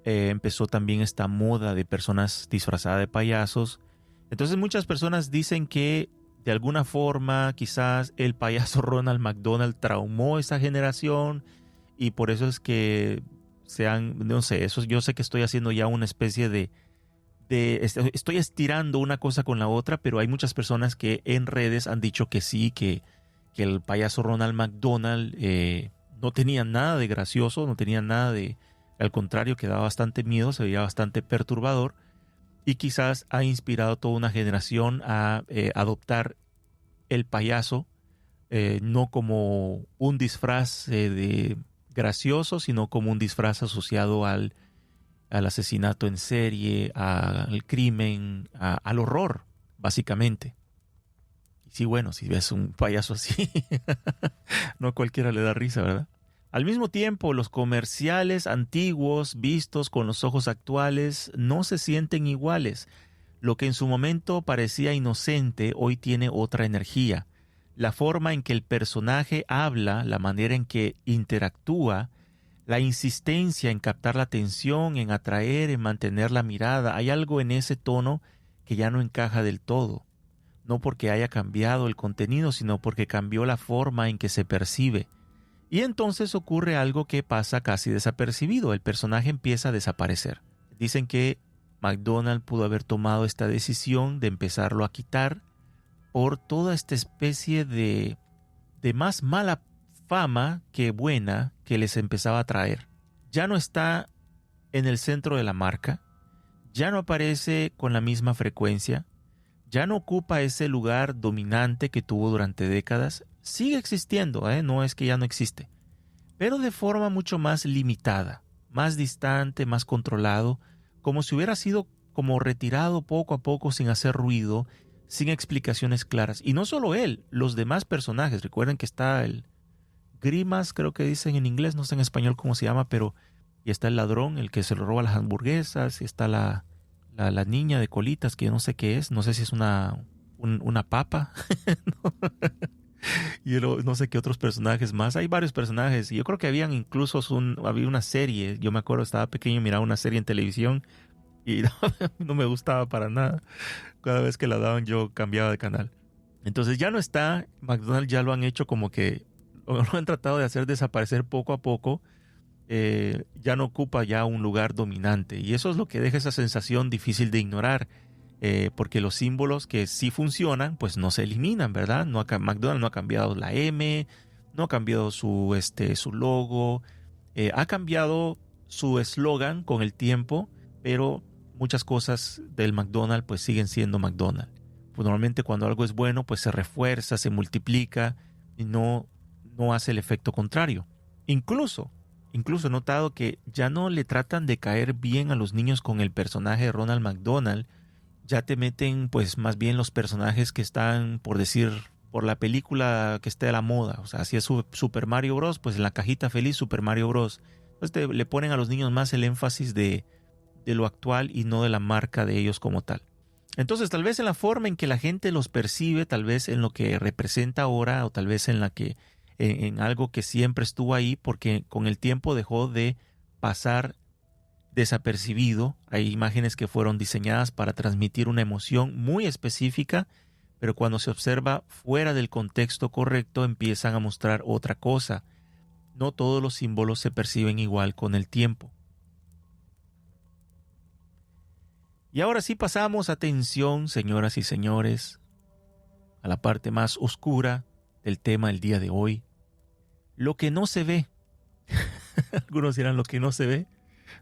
empezó también esta moda de personas disfrazadas de payasos. Entonces muchas personas dicen que de alguna forma quizás el payaso Ronald McDonald traumó esa generación y por eso es que no sé, eso yo sé que estoy haciendo ya una especie de estoy estirando una cosa con la otra, pero hay muchas personas que en redes han dicho que sí, que el payaso Ronald McDonald no tenía nada de gracioso, no tenía nada al contrario, que daba bastante miedo, se veía bastante perturbador. Y quizás ha inspirado a toda una generación a adoptar el payaso, no como un disfraz de gracioso, sino como un disfraz asociado al asesinato en serie, al crimen, al horror, básicamente. Y sí, bueno, si ves un payaso así, no a cualquiera le da risa, ¿verdad? Al mismo tiempo, los comerciales antiguos vistos con los ojos actuales no se sienten iguales. Lo que en su momento parecía inocente hoy tiene otra energía. La forma en que el personaje habla, la manera en que interactúa, la insistencia en captar la atención, en atraer, en mantener la mirada, hay algo en ese tono que ya no encaja del todo. No porque haya cambiado el contenido, sino porque cambió la forma en que se percibe. Y entonces ocurre algo que pasa casi desapercibido. El personaje empieza a desaparecer. Dicen que McDonald pudo haber tomado esta decisión de empezarlo a quitar por toda esta especie de más mala fama que buena que les empezaba a traer. Ya no está en el centro de la marca, ya no aparece con la misma frecuencia, ya no ocupa ese lugar dominante que tuvo durante décadas. Sigue existiendo, no es que ya no existe, pero de forma mucho más limitada, más distante, más controlado, como si hubiera sido como retirado poco a poco sin hacer ruido, sin explicaciones claras. Y no solo él, los demás personajes. Recuerden que está el Grimas, creo que dicen en inglés, no sé en español cómo se llama, pero y está el ladrón, el que se le roba las hamburguesas, y está la niña de colitas, que yo no sé qué es, no sé si es una una papa. Y no sé qué otros personajes más. Hay varios personajes. Yo creo que había una serie. Yo me acuerdo, estaba pequeño y miraba una serie en televisión y no me gustaba para nada. Cada vez que la daban yo cambiaba de canal. Entonces ya no está. McDonald's ya lo han hecho como que lo han tratado de hacer desaparecer poco a poco. Ya no ocupa ya un lugar dominante. Y eso es lo que deja esa sensación difícil de ignorar. Porque los símbolos que sí funcionan, pues no se eliminan, ¿verdad? McDonald's no ha cambiado la M, no ha cambiado su logo, ha cambiado su eslogan con el tiempo, pero muchas cosas del McDonald's pues siguen siendo McDonald's. Pues normalmente cuando algo es bueno, pues se refuerza, se multiplica y no hace el efecto contrario. Incluso he notado que ya no le tratan de caer bien a los niños con el personaje de Ronald McDonald. Ya te meten pues más bien los personajes que están, por decir, por la película que esté de la moda. O sea, si es Super Mario Bros., pues en la cajita feliz Super Mario Bros. Entonces le ponen a los niños más el énfasis de lo actual y no de la marca de ellos como tal. Entonces tal vez en la forma en que la gente los percibe, tal vez en lo que representa ahora o tal vez en algo que siempre estuvo ahí, porque con el tiempo dejó de pasar desapercibido. Hay imágenes que fueron diseñadas para transmitir una emoción muy específica, pero cuando se observa fuera del contexto correcto empiezan a mostrar otra cosa. No todos los símbolos se perciben igual con el tiempo. Y ahora sí pasamos, atención, señoras y señores, a la parte más oscura del tema del día de hoy. Lo que no se ve. Algunos dirán lo que no se ve.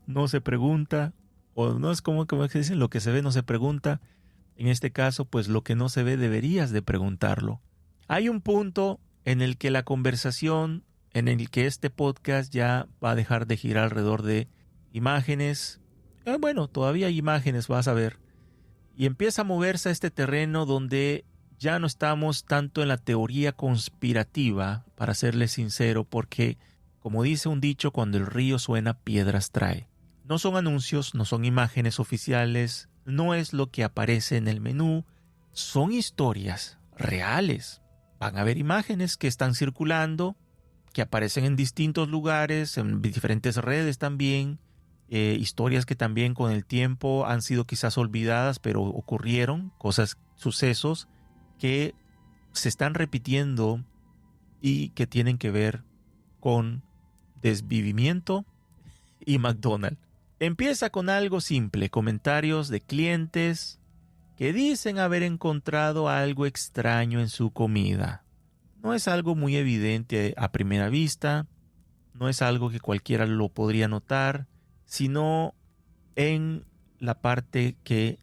No se pregunta, o no es como se dice, lo que se ve no se pregunta. En este caso, pues lo que no se ve deberías de preguntarlo. Hay un punto en el que la conversación, en el que este podcast ya va a dejar de girar alrededor de imágenes. Bueno, todavía hay imágenes, vas a ver. Y empieza a moverse a este terreno donde ya no estamos tanto en la teoría conspirativa, para serles sincero, porque como dice un dicho, cuando el río suena, piedras trae. No son anuncios, no son imágenes oficiales, no es lo que aparece en el menú, son historias reales. Van a haber imágenes que están circulando, que aparecen en distintos lugares, en diferentes redes también, historias que también con el tiempo han sido quizás olvidadas, pero ocurrieron, sucesos que se están repitiendo y que tienen que ver con desvivimiento y McDonald's. Empieza con algo simple, comentarios de clientes que dicen haber encontrado algo extraño en su comida. No es algo muy evidente a primera vista, no es algo que cualquiera lo podría notar, sino en la parte que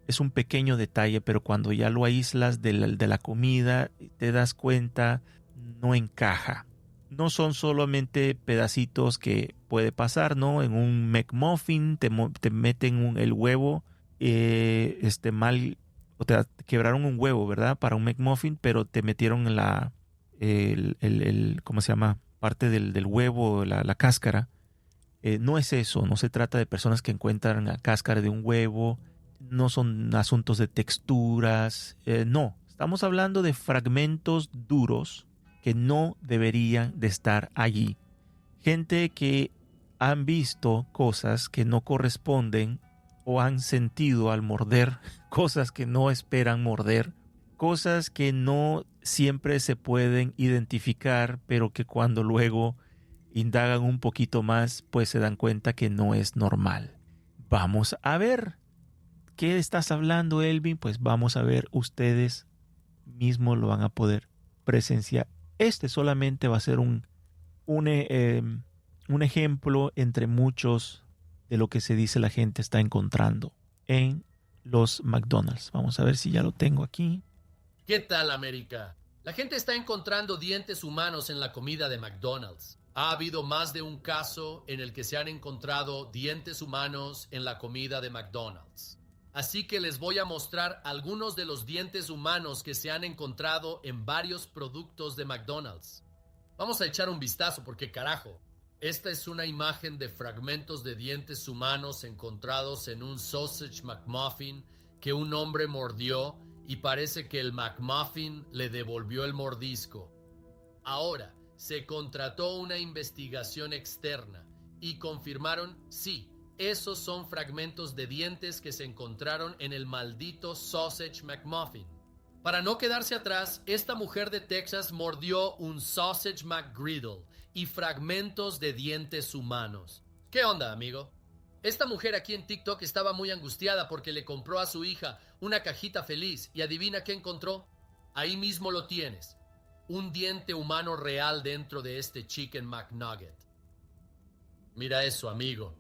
es un pequeño detalle, pero cuando ya lo aíslas de la comida, te das cuenta, no encaja. No son solamente pedacitos que puede pasar, ¿no? En un McMuffin te meten el huevo mal, o te quebraron un huevo, ¿verdad? Para un McMuffin, pero te metieron ¿cómo se llama? Parte del huevo, la cáscara. No es eso, no se trata de personas que encuentran la cáscara de un huevo, no son asuntos de texturas, no. Estamos hablando de fragmentos duros que no deberían de estar allí. Gente que han visto cosas que no corresponden o han sentido al morder cosas que no esperan morder, cosas que no siempre se pueden identificar, pero que cuando luego indagan un poquito más, pues se dan cuenta que no es normal. Vamos a ver. ¿Qué estás hablando, Elvin? Pues vamos a ver, ustedes mismos lo van a poder presenciar. Este solamente va a ser un ejemplo entre muchos de lo que se dice la gente está encontrando en los McDonald's. Vamos a ver si ya lo tengo aquí. ¿Qué tal, América? La gente está encontrando dientes humanos en la comida de McDonald's. Ha habido más de un caso en el que se han encontrado dientes humanos en la comida de McDonald's. Así que les voy a mostrar algunos de los dientes humanos que se han encontrado en varios productos de McDonald's. Vamos a echar un vistazo porque carajo, esta es una imagen de fragmentos de dientes humanos encontrados en un Sausage McMuffin que un hombre mordió y parece que el McMuffin le devolvió el mordisco. Ahora, se contrató una investigación externa y confirmaron, sí, esos son fragmentos de dientes que se encontraron en el maldito Sausage McMuffin. Para no quedarse atrás, esta mujer de Texas mordió un Sausage McGriddle y fragmentos de dientes humanos. ¿Qué onda, amigo? Esta mujer aquí en TikTok estaba muy angustiada porque le compró a su hija una cajita feliz y adivina qué encontró. Ahí mismo lo tienes. Un diente humano real dentro de este Chicken McNugget. Mira eso, amigo.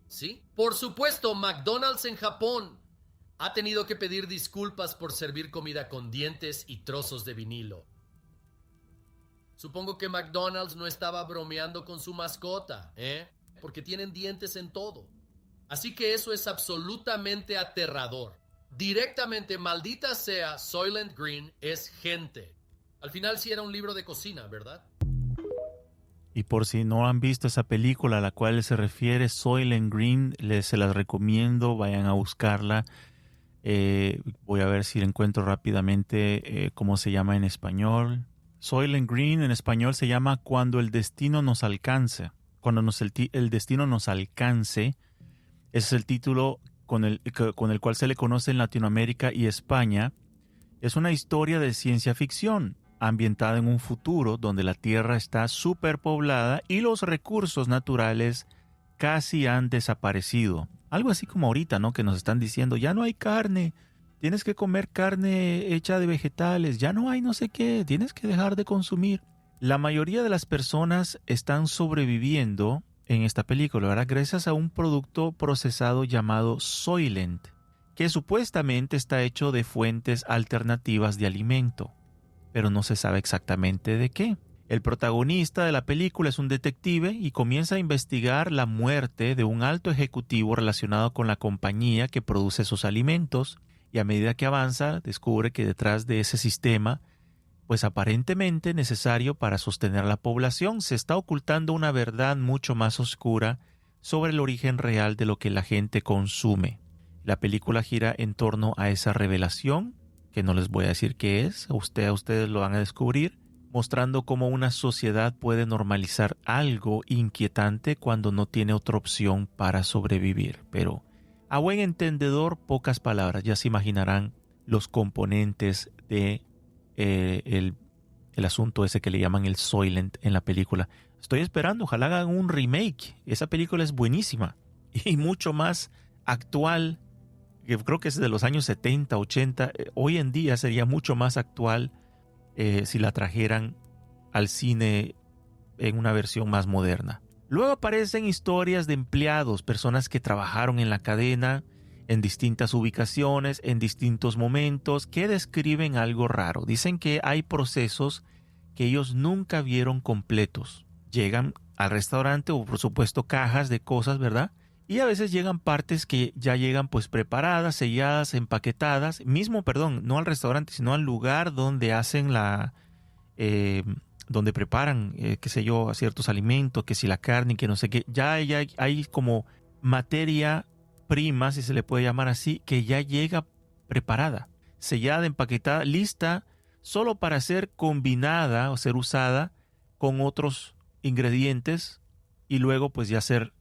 ¿Sí? Por supuesto, McDonald's en Japón ha tenido que pedir disculpas por servir comida con dientes y trozos de vinilo. Supongo que McDonald's no estaba bromeando con su mascota, porque tienen dientes en todo. Así que eso es absolutamente aterrador. Directamente, maldita sea, Soylent Green es gente. Al final sí era un libro de cocina, ¿verdad? Y por si no han visto esa película a la cual se refiere Soylent Green, se las recomiendo, vayan a buscarla. Voy a ver si encuentro rápidamente cómo se llama en español. Soylent Green en español se llama Cuando el destino nos alcance. Cuando el destino nos alcance. Ese es el título con el cual se le conoce en Latinoamérica y España. Es una historia de ciencia ficción ambientada en un futuro donde la Tierra está superpoblada y los recursos naturales casi han desaparecido. Algo así como ahorita, ¿no? Que nos están diciendo, ya no hay carne, tienes que comer carne hecha de vegetales, ya no hay no sé qué, tienes que dejar de consumir. La mayoría de las personas están sobreviviendo en esta película, ¿verdad? Gracias a un producto procesado llamado Soylent, que supuestamente está hecho de fuentes alternativas de alimento, pero no se sabe exactamente de qué. El protagonista de la película es un detective y comienza a investigar la muerte de un alto ejecutivo relacionado con la compañía que produce esos alimentos, y a medida que avanza descubre que detrás de ese sistema, pues aparentemente necesario para sostener a la población, se está ocultando una verdad mucho más oscura sobre el origen real de lo que la gente consume. La película gira en torno a esa revelación, que no les voy a decir qué es, a ustedes lo van a descubrir, mostrando cómo una sociedad puede normalizar algo inquietante cuando no tiene otra opción para sobrevivir. Pero a buen entendedor, pocas palabras, ya se imaginarán los componentes de el asunto ese que le llaman el Soylent en la película. Estoy esperando, ojalá hagan un remake. Esa película es buenísima y mucho más actual, que creo que es de los años 70, 80. Hoy en día sería mucho más actual si la trajeran al cine en una versión más moderna. Luego aparecen historias de empleados, personas que trabajaron en la cadena en distintas ubicaciones, en distintos momentos, que describen algo raro. Dicen que hay procesos que ellos nunca vieron completos. Llegan al restaurante o por supuesto cajas de cosas, ¿verdad? Y a veces llegan partes que ya llegan pues preparadas, selladas, empaquetadas. No al restaurante, sino al lugar donde hacen donde preparan, qué sé yo, ciertos alimentos, que si la carne, que no sé qué. Ya hay como materia prima, si se le puede llamar así, que ya llega preparada, sellada, empaquetada, lista solo para ser combinada o ser usada con otros ingredientes y luego pues ya ser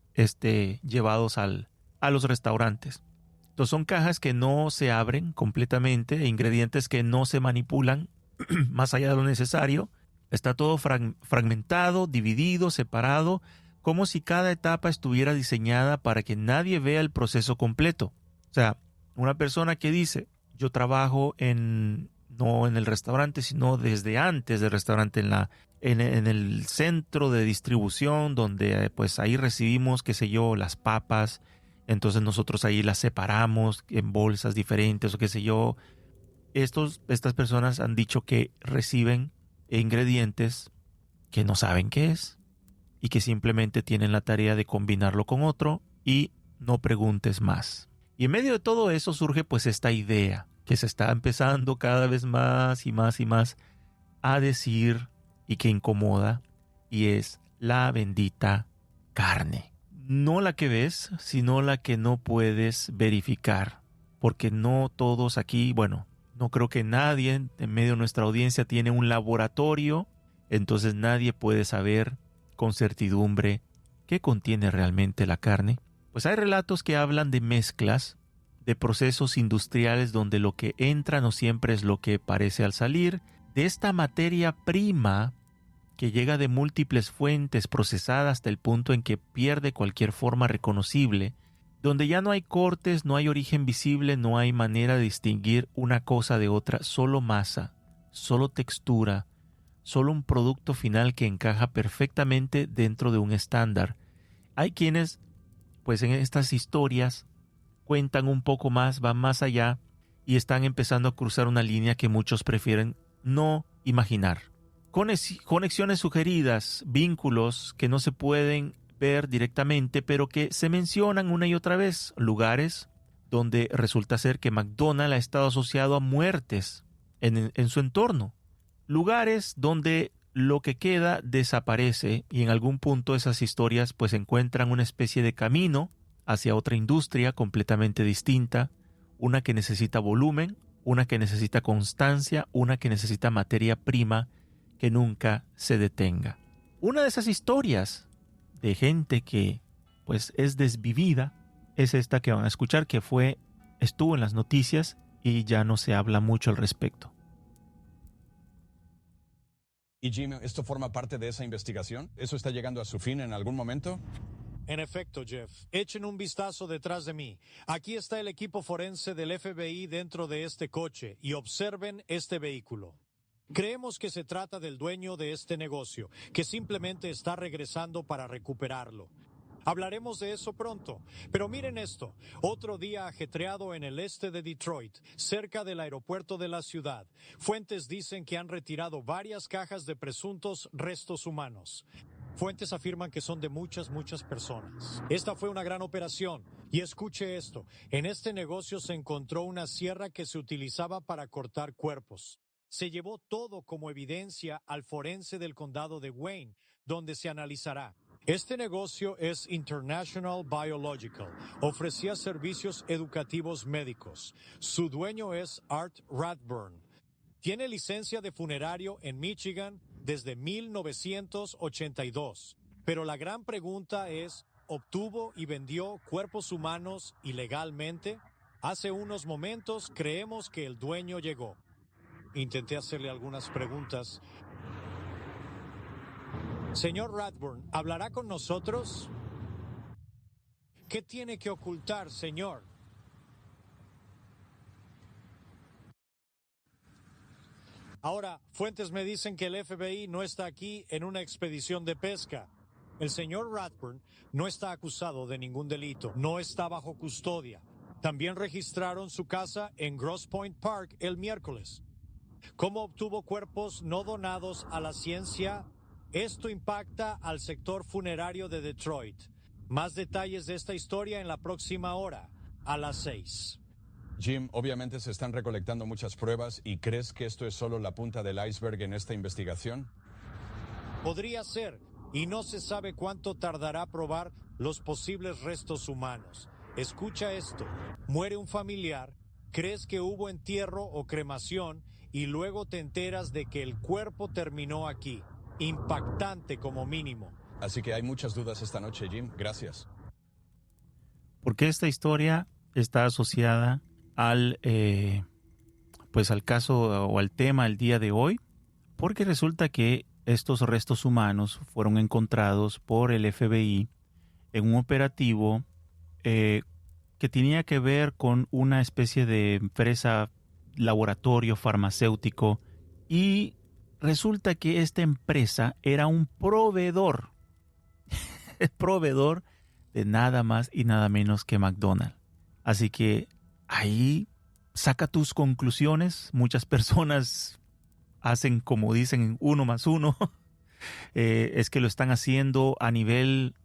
llevados a los restaurantes. Entonces son cajas que no se abren completamente, ingredientes que no se manipulan más allá de lo necesario. Está todo fragmentado, dividido, separado, como si cada etapa estuviera diseñada para que nadie vea el proceso completo. O sea, una persona que dice, yo trabajo no en el restaurante, sino desde antes del restaurante, en el centro de distribución, donde pues ahí recibimos, qué sé yo, las papas. Entonces nosotros ahí las separamos en bolsas diferentes o qué sé yo. Estas personas han dicho que reciben ingredientes que no saben qué es y que simplemente tienen la tarea de combinarlo con otro y no preguntes más. Y en medio de todo eso surge pues esta idea que se está empezando cada vez más y más y más a decir y que incomoda, y es la bendita carne. No la que ves, sino la que no puedes verificar, porque no todos aquí, bueno, no creo que nadie en medio de nuestra audiencia tiene un laboratorio, entonces nadie puede saber con certidumbre qué contiene realmente la carne. Pues hay relatos que hablan de mezclas, de procesos industriales donde lo que entra no siempre es lo que parece al salir, de esta materia prima que llega de múltiples fuentes procesada hasta el punto en que pierde cualquier forma reconocible, donde ya no hay cortes, no hay origen visible, no hay manera de distinguir una cosa de otra, solo masa, solo textura, solo un producto final que encaja perfectamente dentro de un estándar. Hay quienes, pues en estas historias, cuentan un poco más, van más allá y están empezando a cruzar una línea que muchos prefieren no imaginar. Conexiones sugeridas, vínculos que no se pueden ver directamente, pero que se mencionan una y otra vez. Lugares donde resulta ser que McDonald's ha estado asociado a muertes en su entorno. Lugares donde lo que queda desaparece y en algún punto esas historias pues encuentran una especie de camino hacia otra industria completamente distinta, una que necesita volumen, una que necesita constancia, una que necesita materia prima que nunca se detenga. Una de esas historias de gente que pues es desvivida es esta que van a escuchar, que estuvo en las noticias y ya no se habla mucho al respecto. Y Jim, ¿esto forma parte de esa investigación? ¿Eso está llegando a su fin en algún momento? En efecto, Jeff. Echen un vistazo detrás de mí. Aquí está el equipo forense del FBI dentro de este coche y observen este vehículo. Creemos que se trata del dueño de este negocio, que simplemente está regresando para recuperarlo. Hablaremos de eso pronto, pero miren esto, otro día ajetreado en el este de Detroit, cerca del aeropuerto de la ciudad. Fuentes dicen que han retirado varias cajas de presuntos restos humanos. Fuentes afirman que son de muchas personas. Esta fue una gran operación. Y escuche esto, en este negocio se encontró una sierra que se utilizaba para cortar cuerpos. Se llevó todo como evidencia al forense del condado de Wayne, donde se analizará. Este negocio es International Biological. Ofrecía servicios educativos médicos. Su dueño es Art Rathburn. Tiene licencia de funerario en Michigan desde 1982. Pero la gran pregunta es, ¿obtuvo y vendió cuerpos humanos ilegalmente? Hace unos momentos creemos que el dueño llegó. Intenté hacerle algunas preguntas. Señor Rathburn, ¿hablará con nosotros? ¿Qué tiene que ocultar, señor? Ahora, fuentes me dicen que el FBI no está aquí en una expedición de pesca. El señor Rathburn no está acusado de ningún delito, no está bajo custodia. También registraron su casa en Grosse Pointe Park el miércoles. ¿Cómo obtuvo cuerpos no donados a la ciencia? Esto impacta al sector funerario de Detroit. Más detalles de esta historia en la próxima hora, a las 6. Jim, obviamente se están recolectando muchas pruebas y ¿crees que esto es solo la punta del iceberg en esta investigación? Podría ser, y no se sabe cuánto tardará probar los posibles restos humanos. Escucha esto, muere un familiar, crees que hubo entierro o cremación y luego te enteras de que el cuerpo terminó aquí. Impactante como mínimo. Así que hay muchas dudas esta noche, Jim. Gracias. Porque esta historia está asociada al caso o al tema el día de hoy, porque resulta que estos restos humanos fueron encontrados por el FBI en un operativo que tenía que ver con una especie de empresa, laboratorio farmacéutico, y resulta que esta empresa era un proveedor, proveedor de nada más y nada menos que McDonald's. Así que ahí saca tus conclusiones. Muchas personas hacen, como dicen, 1 más 1. Es que lo están haciendo a nivel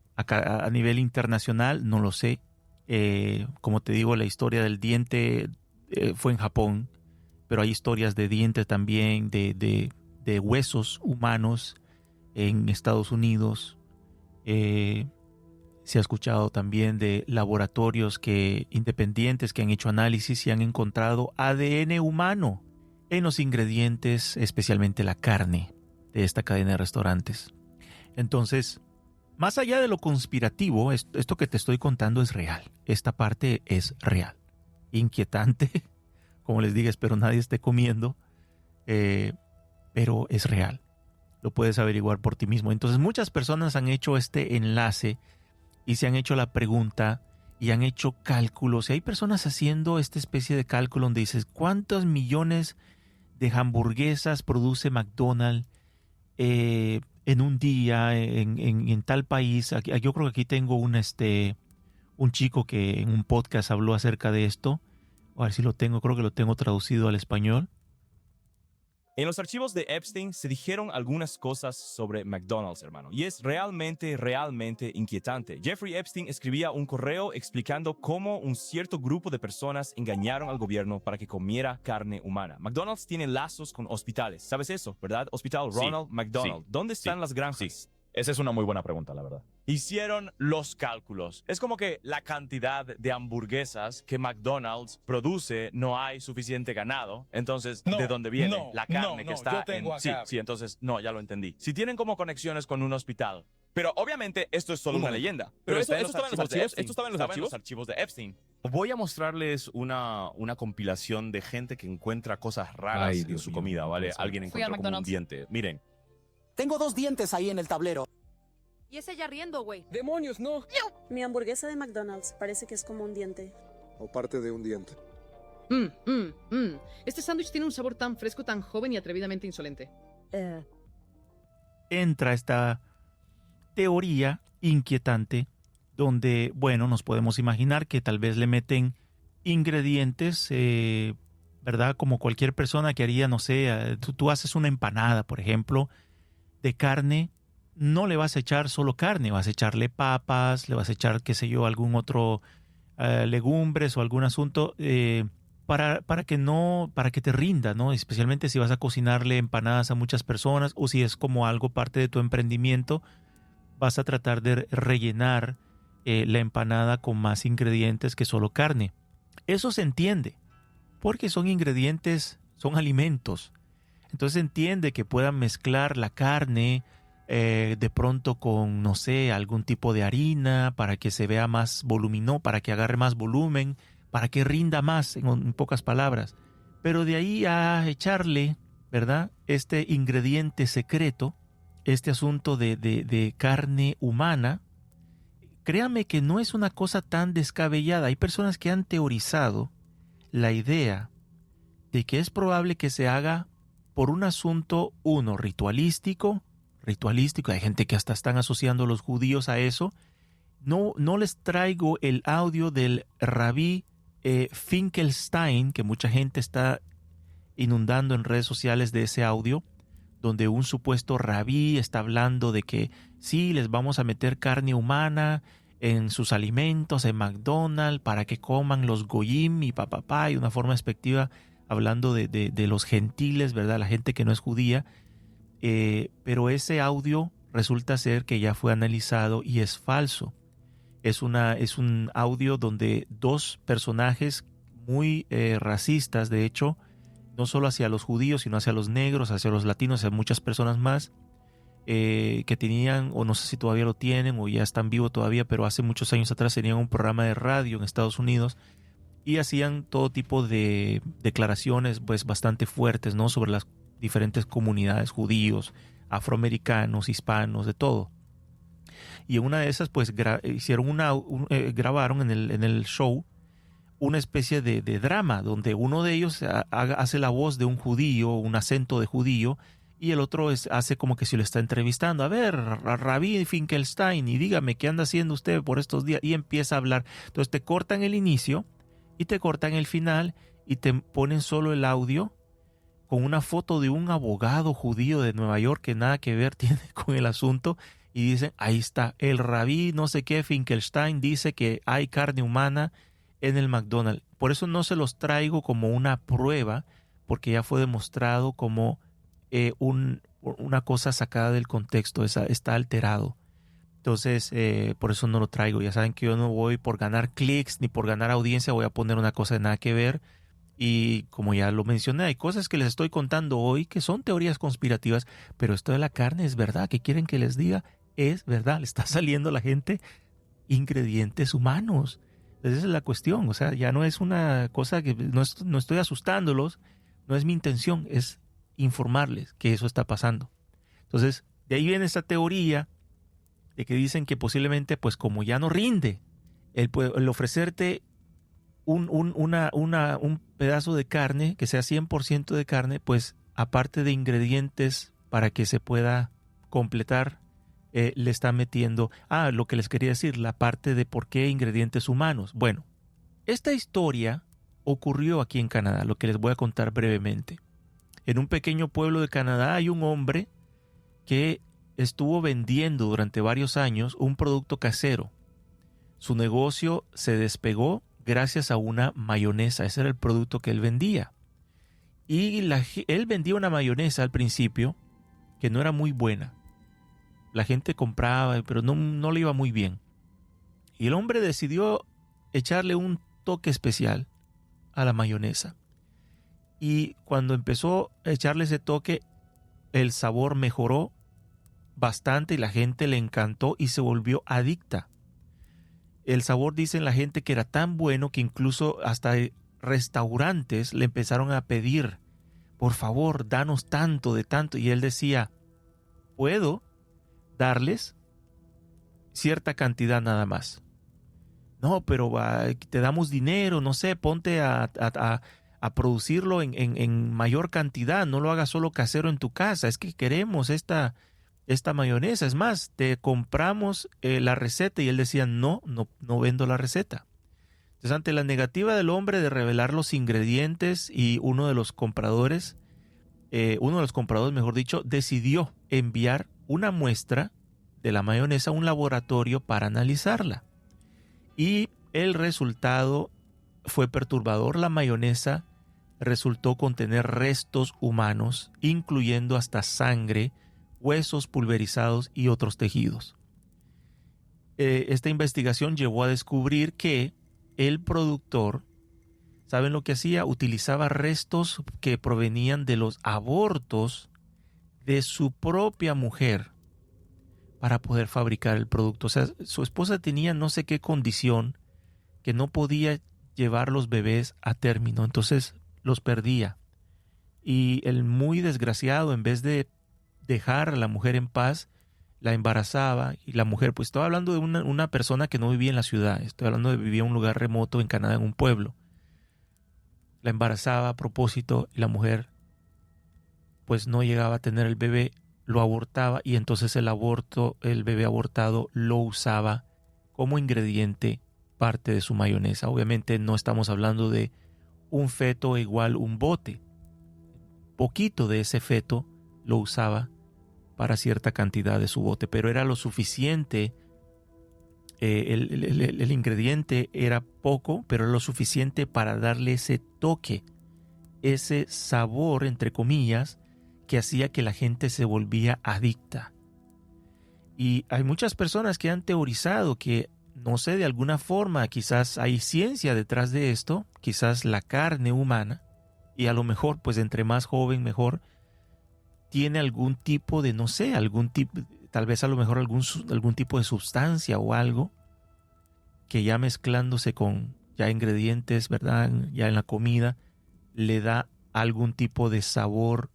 internacional, no lo sé. Como te digo, la historia del diente fue en Japón, pero hay historias de dientes también, de huesos humanos en Estados Unidos. Se ha escuchado también de laboratorios independientes que han hecho análisis y han encontrado ADN humano en los ingredientes, especialmente la carne de esta cadena de restaurantes. Entonces, más allá de lo conspirativo, esto que te estoy contando es real. Esta parte es real. Inquietante, como les dije, espero nadie esté comiendo, pero es real. Lo puedes averiguar por ti mismo. Entonces, muchas personas han hecho este enlace y se han hecho la pregunta y han hecho cálculos. Y hay personas haciendo esta especie de cálculo donde dices, ¿cuántos millones de hamburguesas produce McDonald's en un día en tal país? Yo creo que aquí tengo un chico que en un podcast habló acerca de esto. A ver si lo tengo, creo que lo tengo traducido al español. En los archivos de Epstein se dijeron algunas cosas sobre McDonald's, hermano, y es realmente inquietante. Jeffrey Epstein escribía un correo explicando cómo un cierto grupo de personas engañaron al gobierno para que comiera carne humana. McDonald's tiene lazos con hospitales. ¿Sabes eso, verdad? Hospital Ronald McDonald. ¿Dónde están las granjas? Sí. Esa es una muy buena pregunta, la verdad. Hicieron los cálculos. Es como que la cantidad de hamburguesas que McDonald's produce, no hay suficiente ganado. Entonces, ¿de dónde viene la carne que está yo tengo acá. Sí, entonces, ya lo entendí. Si tienen como conexiones con un hospital. Pero obviamente esto es solo una leyenda. Pero esto estaba en los archivos. Esto estaba en los archivos de Epstein. Voy a mostrarles una compilación de gente que encuentra cosas raras en su comida, ¿vale? Alguien encontró como un diente. Miren. Tengo 2 dientes ahí en el tablero. Y ese ya riendo, güey. ¡Demonios, no! Mi hamburguesa de McDonald's parece que es como un diente. O parte de un diente. Este sándwich tiene un sabor tan fresco, tan joven y atrevidamente insolente. Entra esta teoría inquietante donde, bueno, nos podemos imaginar que tal vez le meten ingredientes, ¿verdad? Como cualquier persona que haría, no sé, tú haces una empanada, por ejemplo, de carne. No le vas a echar solo carne, vas a echarle papas, le vas a echar, qué sé yo, algún otro legumbres o algún asunto para que te rinda, ¿no? Especialmente si vas a cocinarle empanadas a muchas personas o si es como algo parte de tu emprendimiento, vas a tratar de rellenar la empanada con más ingredientes que solo carne. Eso se entiende, porque son ingredientes, son alimentos. Entonces se entiende que puedan mezclar la carne de pronto con, no sé, algún tipo de harina para que se vea más voluminoso, para que agarre más volumen, para que rinda más, en pocas palabras. Pero de ahí a echarle, ¿verdad?, este ingrediente secreto, este asunto de carne humana, créame que no es una cosa tan descabellada. Hay personas que han teorizado la idea de que es probable que se haga por un asunto, ritualístico, hay gente que hasta están asociando a los judíos a eso. No les traigo el audio del rabí Finkelstein, que mucha gente está inundando en redes sociales de ese audio, donde un supuesto rabí está hablando de que sí, les vamos a meter carne humana en sus alimentos, en McDonald's, para que coman los goyim y papapá, y de una forma despectiva, hablando de los gentiles, ¿verdad? La gente que no es judía. Pero ese audio resulta ser que ya fue analizado y es falso. Es un audio donde 2 personajes muy racistas, de hecho, no solo hacia los judíos, sino hacia los negros, hacia los latinos, hacia muchas personas más, que tenían, o no sé si todavía lo tienen, o ya están vivos todavía, pero hace muchos años atrás tenían un programa de radio en Estados Unidos y hacían todo tipo de declaraciones pues bastante fuertes, ¿no?, sobre las diferentes comunidades, judíos, afroamericanos, hispanos, de todo. Y en una de esas pues grabaron en el show una especie de drama donde uno de ellos hace la voz de un judío, un acento de judío, y el otro hace como que si lo está entrevistando. A ver, Rabí Finkelstein, y dígame, ¿qué anda haciendo usted por estos días? Y empieza a hablar. Entonces te cortan el inicio y te cortan el final y te ponen solo el audio con una foto de un abogado judío de Nueva York que nada que ver tiene con el asunto, y dicen, ahí está, el rabí no sé qué Finkelstein dice que hay carne humana en el McDonald's. Por eso no se los traigo como una prueba, porque ya fue demostrado como una cosa sacada del contexto, está alterado. Entonces, por eso no lo traigo. Ya saben que yo no voy por ganar clics ni por ganar audiencia, voy a poner una cosa de nada que ver. Y como ya lo mencioné, hay cosas que les estoy contando hoy que son teorías conspirativas, pero esto de la carne es verdad. ¿Qué quieren que les diga? Es verdad, le está saliendo a la gente ingredientes humanos. Entonces, esa es la cuestión. O sea, ya no es una cosa que no estoy asustándolos, no es mi intención, es informarles que eso está pasando. Entonces, de ahí viene esa teoría de que dicen que posiblemente, pues como ya no rinde el ofrecerte un pedazo de carne, que sea 100% de carne, pues aparte de ingredientes para que se pueda completar, le está metiendo, lo que les quería decir, la parte de por qué ingredientes humanos. Bueno, esta historia ocurrió aquí en Canadá, lo que les voy a contar brevemente. En un pequeño pueblo de Canadá hay un hombre que estuvo vendiendo durante varios años un producto casero. Su negocio se despegó gracias a una mayonesa. Ese era el producto que él vendía. Y él vendía una mayonesa al principio que no era muy buena. La gente compraba, pero no le iba muy bien. Y el hombre decidió echarle un toque especial a la mayonesa. Y cuando empezó a echarle ese toque, el sabor mejoró bastante y la gente le encantó y se volvió adicta. El sabor, dicen la gente, que era tan bueno que incluso hasta restaurantes le empezaron a pedir, por favor, danos tanto de tanto. Y él decía, puedo darles cierta cantidad nada más. No, pero te damos dinero, no sé, ponte a producirlo en mayor cantidad, no lo hagas solo casero en tu casa, es que queremos esta mayonesa, es más, te compramos la receta. Y él decía, no vendo la receta. Entonces, ante la negativa del hombre de revelar los ingredientes, y uno de los compradores, mejor dicho, decidió enviar una muestra de la mayonesa a un laboratorio para analizarla. Y el resultado fue perturbador. La mayonesa resultó contener restos humanos, incluyendo hasta sangre, huesos pulverizados y otros tejidos. Esta investigación llevó a descubrir que el productor, ¿saben lo que hacía? Utilizaba restos que provenían de los abortos de su propia mujer para poder fabricar el producto. O sea, su esposa tenía no sé qué condición que no podía llevar los bebés a término, entonces los perdía. Y el muy desgraciado, en vez de dejar a la mujer en paz, la embarazaba. Y la mujer, pues estoy hablando de una persona que no vivía en la ciudad, estoy hablando de vivía en un lugar remoto en Canadá, en un pueblo. La embarazaba a propósito y la mujer pues no llegaba a tener el bebé, lo abortaba, y entonces el bebé abortado lo usaba como ingrediente, parte de su mayonesa. Obviamente no estamos hablando de un feto igual un bote. Poquito de ese feto lo usaba para cierta cantidad de su bote, pero era lo suficiente. El ingrediente era poco, pero era lo suficiente para darle ese toque, ese sabor, entre comillas, que hacía que la gente se volvía adicta. Y hay muchas personas que han teorizado que, no sé, de alguna forma, quizás hay ciencia detrás de esto, quizás la carne humana, y a lo mejor, pues entre más joven mejor, tiene algún tipo de, no sé, tal vez a lo mejor algún tipo de sustancia o algo que ya mezclándose con ya ingredientes, ¿verdad? Ya en la comida, le da algún tipo de sabor,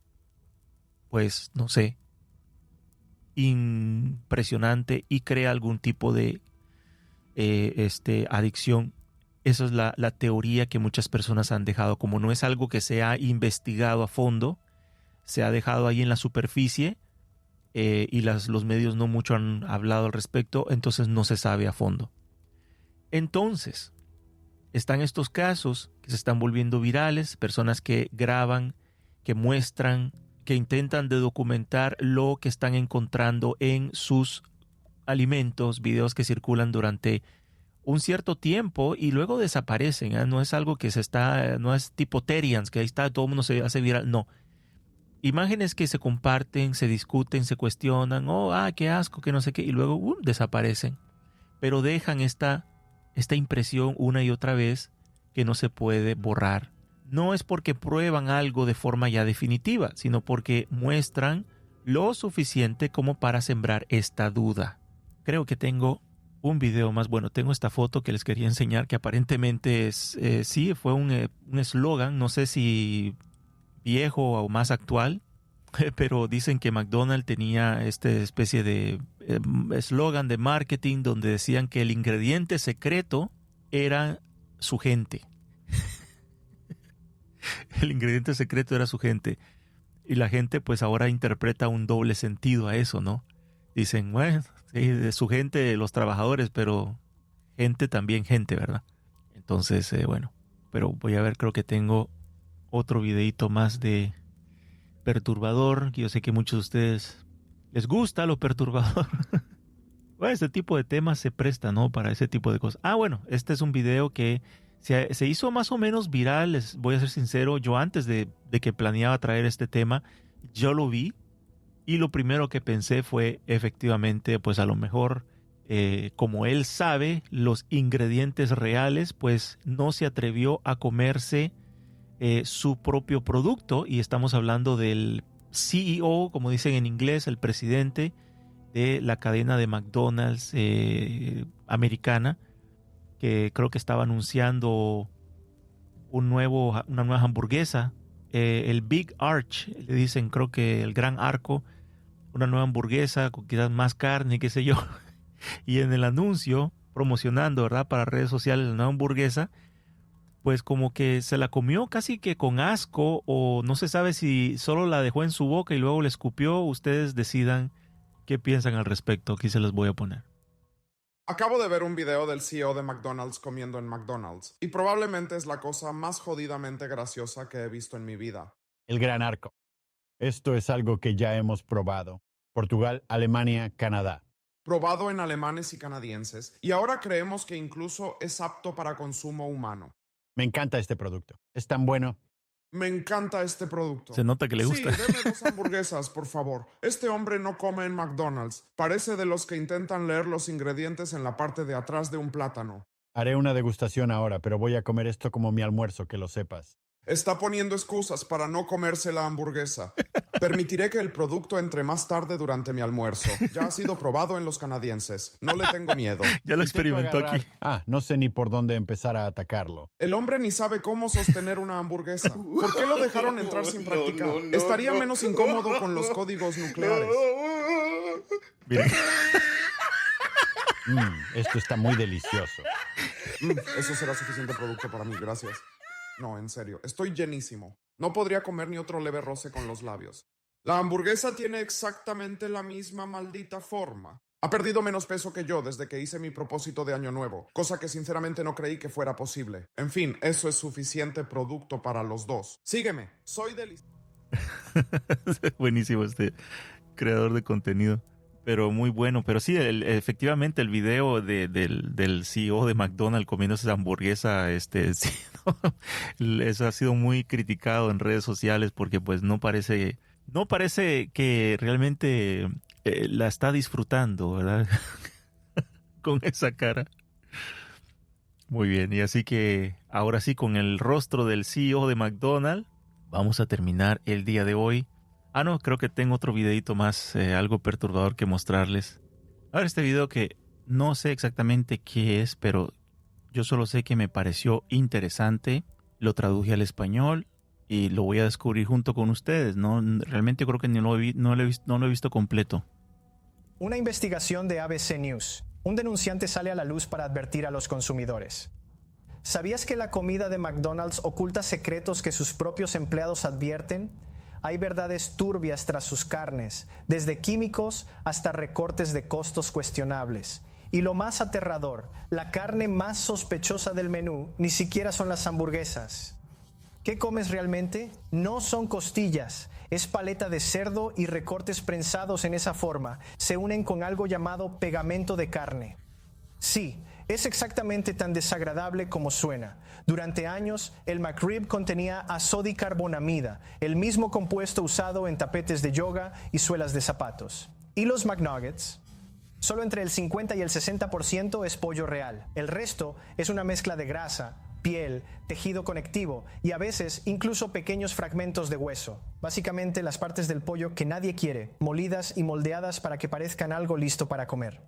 pues, no sé, impresionante, y crea algún tipo de adicción. Esa es la teoría que muchas personas han dejado. Como no es algo que se ha investigado a fondo, se ha dejado ahí en la superficie, y los medios no mucho han hablado al respecto, entonces no se sabe a fondo. Entonces, están estos casos que se están volviendo virales, personas que graban, que muestran, que intentan de documentar lo que están encontrando en sus alimentos, videos que circulan durante un cierto tiempo y luego desaparecen. No es algo que no es tipo Terians, que ahí está, todo el mundo se hace viral. No. imágenes que se comparten, se discuten, se cuestionan, qué asco, que no sé qué, y luego desaparecen. Pero dejan esta impresión una y otra vez que no se puede borrar. No es porque prueban algo de forma ya definitiva, sino porque muestran lo suficiente como para sembrar esta duda. Creo que tengo un video más. Bueno, tengo esta foto que les quería enseñar, que aparentemente sí, fue un eslogan, no sé si viejo o más actual, pero dicen que McDonald's tenía esta especie de eslogan de marketing donde decían que el ingrediente secreto era su gente. El ingrediente secreto era su gente. Y la gente pues ahora interpreta un doble sentido a eso, ¿no? Dicen, bueno, sí, de su gente, los trabajadores, pero gente también gente, ¿verdad? Entonces, bueno, pero voy a ver, creo que tengo otro videito más de perturbador, que yo sé que muchos de ustedes les gusta lo perturbador. Bueno, este tipo de temas se presta, ¿no? Para ese tipo de cosas. Bueno, este es un video que se hizo más o menos viral, les voy a ser sincero. Yo antes de que planeaba traer este tema, yo lo vi y lo primero que pensé fue efectivamente, pues a lo mejor, como él sabe los ingredientes reales, pues no se atrevió a comerse su propio producto, y estamos hablando del CEO, como dicen en inglés, el presidente de la cadena de McDonald's americana, que creo que estaba anunciando una nueva hamburguesa, el Big Arch, le dicen, creo que el gran arco, una nueva hamburguesa con quizás más carne, qué sé yo. Y en el anuncio, promocionando, ¿verdad?, para redes sociales la nueva hamburguesa, pues como que se la comió casi que con asco, o no se sabe si solo la dejó en su boca y luego la escupió. Ustedes decidan qué piensan al respecto. Aquí se los voy a poner. Acabo de ver un video del CEO de McDonald's comiendo en McDonald's, y probablemente es la cosa más jodidamente graciosa que he visto en mi vida. El gran arco. Esto es algo que ya hemos probado. Portugal, Alemania, Canadá. Probado en alemanes y canadienses, y ahora creemos que incluso es apto para consumo humano. Me encanta este producto. Es tan bueno. Me encanta este producto. Se nota que le gusta. Sí, deme 2 hamburguesas, por favor. Este hombre no come en McDonald's. Parece de los que intentan leer los ingredientes en la parte de atrás de un plátano. Haré una degustación ahora, pero voy a comer esto como mi almuerzo, que lo sepas. Está poniendo excusas para no comerse la hamburguesa. Permitiré que el producto entre más tarde durante mi almuerzo. Ya ha sido probado en los canadienses. No le tengo miedo. Ya lo experimentó aquí. No sé ni por dónde empezar a atacarlo. El hombre ni sabe cómo sostener una hamburguesa. ¿Por qué lo dejaron entrar sin practicar? Estaría menos incómodo con los códigos nucleares. Miren. Esto está muy delicioso. Eso será suficiente producto para mí, gracias. No, en serio, estoy llenísimo. No podría comer ni otro leve roce con los labios. La hamburguesa tiene exactamente la misma maldita forma. Ha perdido menos peso que yo desde que hice mi propósito de año nuevo, cosa que sinceramente no creí que fuera posible. En fin, eso es suficiente producto para los dos. Sígueme, soy delicioso. Buenísimo este creador de contenido. Pero muy bueno. Pero sí, efectivamente el video del CEO de McDonald's comiendo esa hamburguesa, sí, ¿no? Eso ha sido muy criticado en redes sociales porque pues no parece que realmente la está disfrutando, ¿verdad? Con esa cara. Muy bien, y así que ahora sí, con el rostro del CEO de McDonald's, vamos a terminar el día de hoy. No, creo que tengo otro videito más, algo perturbador que mostrarles. A ver, este video que no sé exactamente qué es, pero yo solo sé que me pareció interesante. Lo traduje al español y lo voy a descubrir junto con ustedes, ¿no? Realmente creo que no lo he visto completo. Una investigación de ABC News. Un denunciante sale a la luz para advertir a los consumidores. ¿Sabías que la comida de McDonald's oculta secretos que sus propios empleados advierten? Hay verdades turbias tras sus carnes, desde químicos hasta recortes de costos cuestionables. Y lo más aterrador, la carne más sospechosa del menú ni siquiera son las hamburguesas. ¿Qué comes realmente? No son costillas, es paleta de cerdo y recortes prensados en esa forma. Se unen con algo llamado pegamento de carne. Sí, Es exactamente tan desagradable como suena. Durante años, el McRib contenía azodicarbonamida, el mismo compuesto usado en tapetes de yoga y suelas de zapatos. Y los McNuggets, solo entre el 50 y el 60% es pollo real. El resto es una mezcla de grasa, piel, tejido conectivo y a veces incluso pequeños fragmentos de hueso. Básicamente las partes del pollo que nadie quiere, molidas y moldeadas para que parezcan algo listo para comer.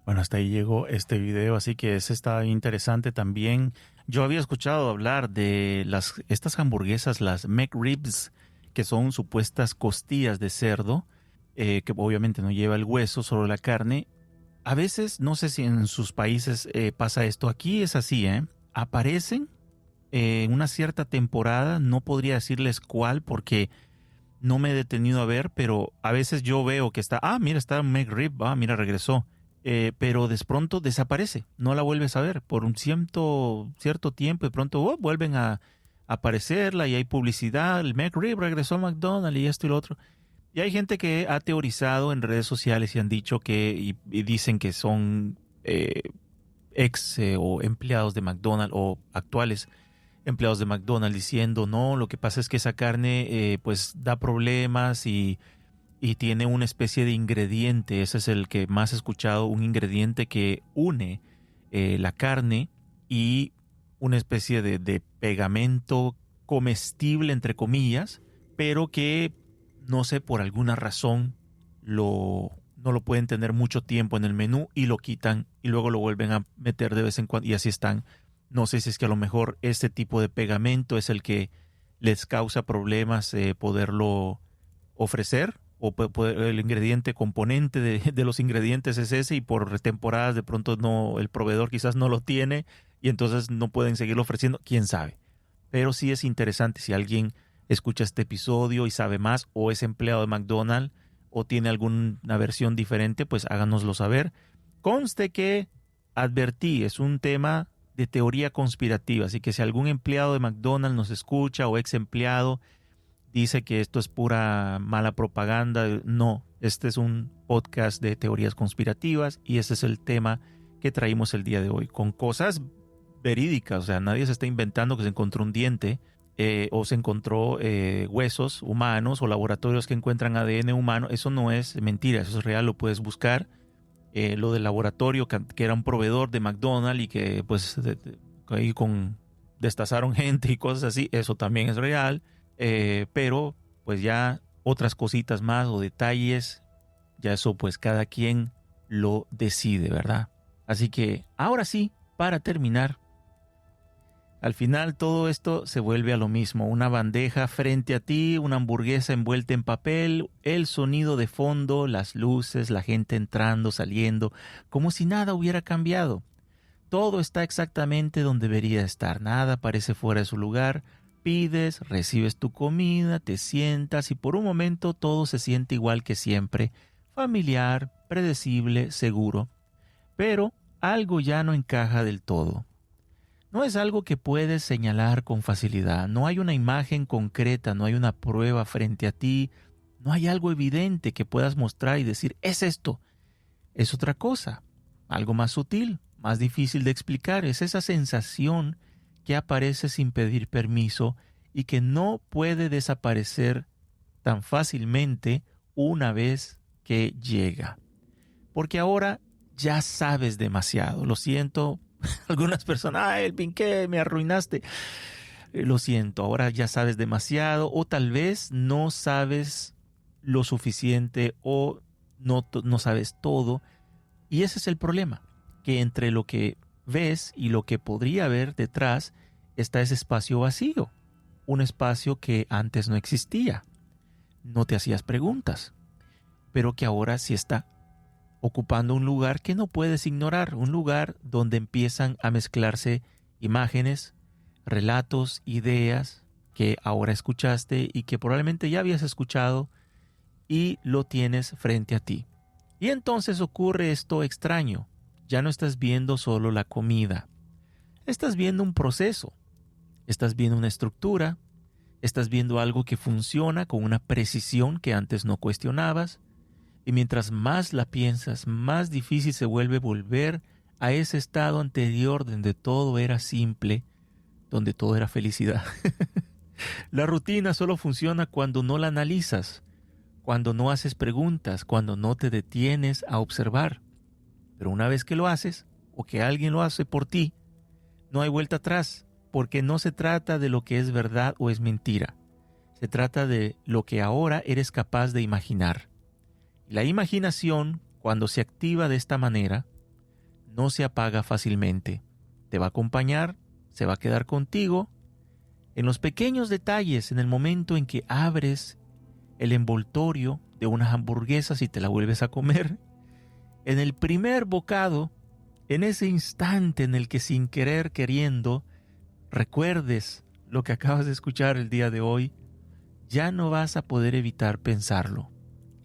Bueno, hasta ahí llegó este video, así que ese está interesante también. Yo había escuchado hablar de estas hamburguesas, las McRibs, que son supuestas costillas de cerdo, que obviamente no lleva el hueso, solo la carne. A veces, no sé si en sus países pasa esto, aquí es así, aparecen en una cierta temporada, no podría decirles cuál porque no me he detenido a ver, pero a veces yo veo que mira, está McRib, mira, regresó. Pero de pronto desaparece, no la vuelves a ver por un cierto tiempo, de pronto vuelven a aparecerla y hay publicidad, el McRib regresó a McDonald's y esto y lo otro. Y hay gente que ha teorizado en redes sociales y han dicho y dicen que son ex o empleados de McDonald's o actuales empleados de McDonald's diciendo, no, lo que pasa es que esa carne pues da problemas y tiene una especie de ingrediente, ese es el que más he escuchado, un ingrediente que une la carne y una especie de pegamento comestible, entre comillas, pero que, no sé, por alguna razón no lo pueden tener mucho tiempo en el menú y lo quitan y luego lo vuelven a meter de vez en cuando y así están. No sé si es que a lo mejor este tipo de pegamento es el que les causa problemas poderlo ofrecer, o el ingrediente componente de los ingredientes es ese y por temporadas de pronto el proveedor quizás no lo tiene y entonces no pueden seguirlo ofreciendo, quién sabe. Pero sí es interesante si alguien escucha este episodio y sabe más o es empleado de McDonald's o tiene alguna versión diferente, pues háganoslo saber. Conste que advertí, es un tema de teoría conspirativa, así que si algún empleado de McDonald's nos escucha o ex empleado dice que esto es pura mala propaganda, no, este es un podcast de teorías conspirativas y ese es el tema que traímos el día de hoy, con cosas verídicas, o sea, nadie se está inventando que se encontró un diente o se encontró huesos humanos o laboratorios que encuentran ADN humano, eso no es mentira, eso es real, lo puedes buscar. Lo del laboratorio que era un proveedor de McDonald's y que pues ahí destazaron gente y cosas así, eso también es real. Pero pues ya otras cositas más o detalles, ya eso pues cada quien lo decide, ¿verdad? Así que ahora sí, para terminar, al final todo esto se vuelve a lo mismo, una bandeja frente a ti, una hamburguesa envuelta en papel, el sonido de fondo, las luces, la gente entrando, saliendo, como si nada hubiera cambiado. Todo está exactamente donde debería estar, nada parece fuera de su lugar. Pides, recibes tu comida, te sientas y por un momento todo se siente igual que siempre, familiar, predecible, seguro. Pero algo ya no encaja del todo. No es algo que puedes señalar con facilidad, no hay una imagen concreta, no hay una prueba frente a ti, no hay algo evidente que puedas mostrar y decir, es esto. Es otra cosa, algo más sutil, más difícil de explicar, es esa sensación que aparece sin pedir permiso y que no puede desaparecer tan fácilmente una vez que llega. Porque ahora ya sabes demasiado. Lo siento, algunas personas, Elvin, ¿qué? Me arruinaste. Lo siento, ahora ya sabes demasiado o tal vez no sabes lo suficiente o no sabes todo. Y ese es el problema, que entre lo que ves y lo que podría haber detrás está ese espacio vacío, un espacio que antes no existía. No te hacías preguntas, pero que ahora sí está ocupando un lugar que no puedes ignorar, un lugar donde empiezan a mezclarse imágenes, relatos, ideas que ahora escuchaste y que probablemente ya habías escuchado y lo tienes frente a ti. Y entonces ocurre esto extraño. Ya no estás viendo solo la comida. Estás viendo un proceso. Estás viendo una estructura. Estás viendo algo que funciona con una precisión que antes no cuestionabas. Y mientras más la piensas, más difícil se vuelve volver a ese estado anterior donde todo era simple, donde todo era felicidad. La rutina solo funciona cuando no la analizas, cuando no haces preguntas, cuando no te detienes a observar. Pero una vez que lo haces, o que alguien lo hace por ti, no hay vuelta atrás, porque no se trata de lo que es verdad o es mentira. Se trata de lo que ahora eres capaz de imaginar. La imaginación, cuando se activa de esta manera, no se apaga fácilmente. Te va a acompañar, se va a quedar contigo en los pequeños detalles, en el momento en que abres el envoltorio de unas hamburguesas y te la vuelves a comer, en el primer bocado, en ese instante en el que sin querer queriendo recuerdes lo que acabas de escuchar el día de hoy, ya no vas a poder evitar pensarlo.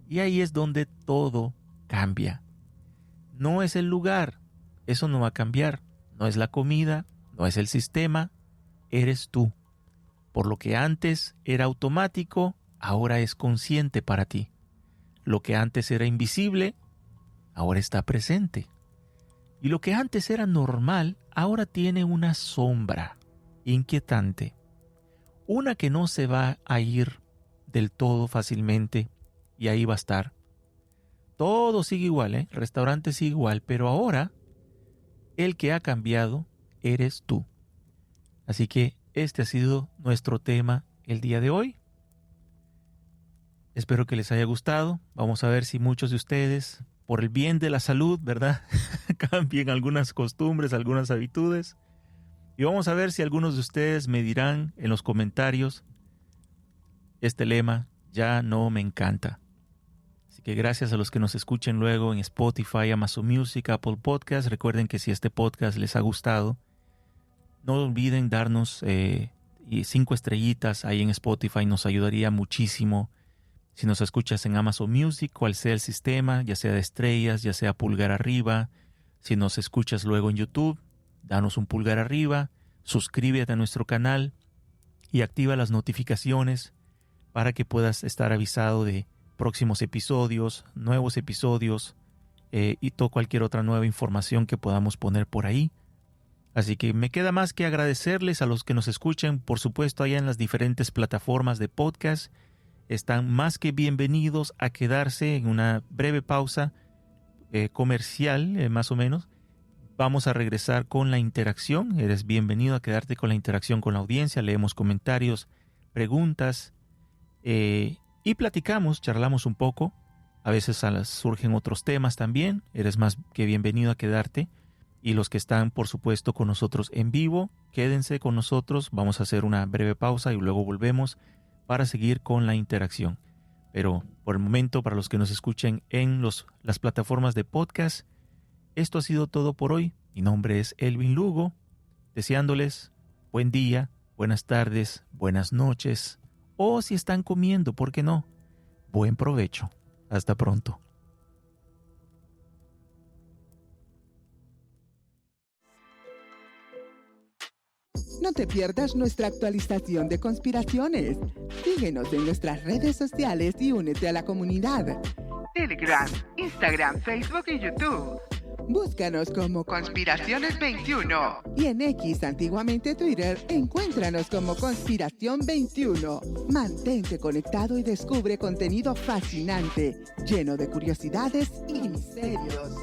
Y ahí es donde todo cambia. No es el lugar, eso no va a cambiar. No es la comida, no es el sistema, eres tú. Por lo que antes era automático, ahora es consciente para ti. Lo que antes era invisible, ahora está presente. Y lo que antes era normal, ahora tiene una sombra inquietante. Una que no se va a ir del todo fácilmente y ahí va a estar. Todo sigue igual, el restaurante sigue igual, pero ahora el que ha cambiado eres tú. Así que este ha sido nuestro tema el día de hoy. Espero que les haya gustado. Vamos a ver si muchos de ustedes, por el bien de la salud, ¿verdad? cambien algunas costumbres, algunas habitudes. Y vamos a ver si algunos de ustedes me dirán en los comentarios, este lema ya no me encanta. Así que gracias a los que nos escuchen luego en Spotify, Amazon Music, Apple Podcast. Recuerden que si este podcast les ha gustado, no olviden darnos 5 estrellitas ahí en Spotify. Nos ayudaría muchísimo. Si nos escuchas en Amazon Music, cual sea el sistema, ya sea de estrellas, ya sea pulgar arriba. Si nos escuchas luego en YouTube, danos un pulgar arriba, suscríbete a nuestro canal y activa las notificaciones para que puedas estar avisado de próximos episodios, nuevos episodios y cualquier otra nueva información que podamos poner por ahí. Así que me queda más que agradecerles a los que nos escuchan, por supuesto, allá en las diferentes plataformas de podcast. Están más que bienvenidos a quedarse en una breve pausa comercial, más o menos. Vamos a regresar con la interacción. Eres bienvenido a quedarte con la interacción con la audiencia. Leemos comentarios, preguntas y platicamos, charlamos un poco. A veces surgen otros temas también. Eres más que bienvenido a quedarte. Y los que están, por supuesto, con nosotros en vivo, quédense con nosotros. Vamos a hacer una breve pausa y luego volvemos para seguir con la interacción. Pero por el momento, para los que nos escuchen en las plataformas de podcast, esto ha sido todo por hoy. Mi nombre es Elvin Lugo, deseándoles buen día, buenas tardes, buenas noches, o si están comiendo, ¿por qué no? Buen provecho. Hasta pronto. No te pierdas nuestra actualización de conspiraciones. Síguenos en nuestras redes sociales y únete a la comunidad. Telegram, Instagram, Facebook y YouTube. Búscanos como Conspiraciones 21. Y en X, antiguamente Twitter, encuéntranos como Conspiración 21. Mantente conectado y descubre contenido fascinante, lleno de curiosidades y misterios.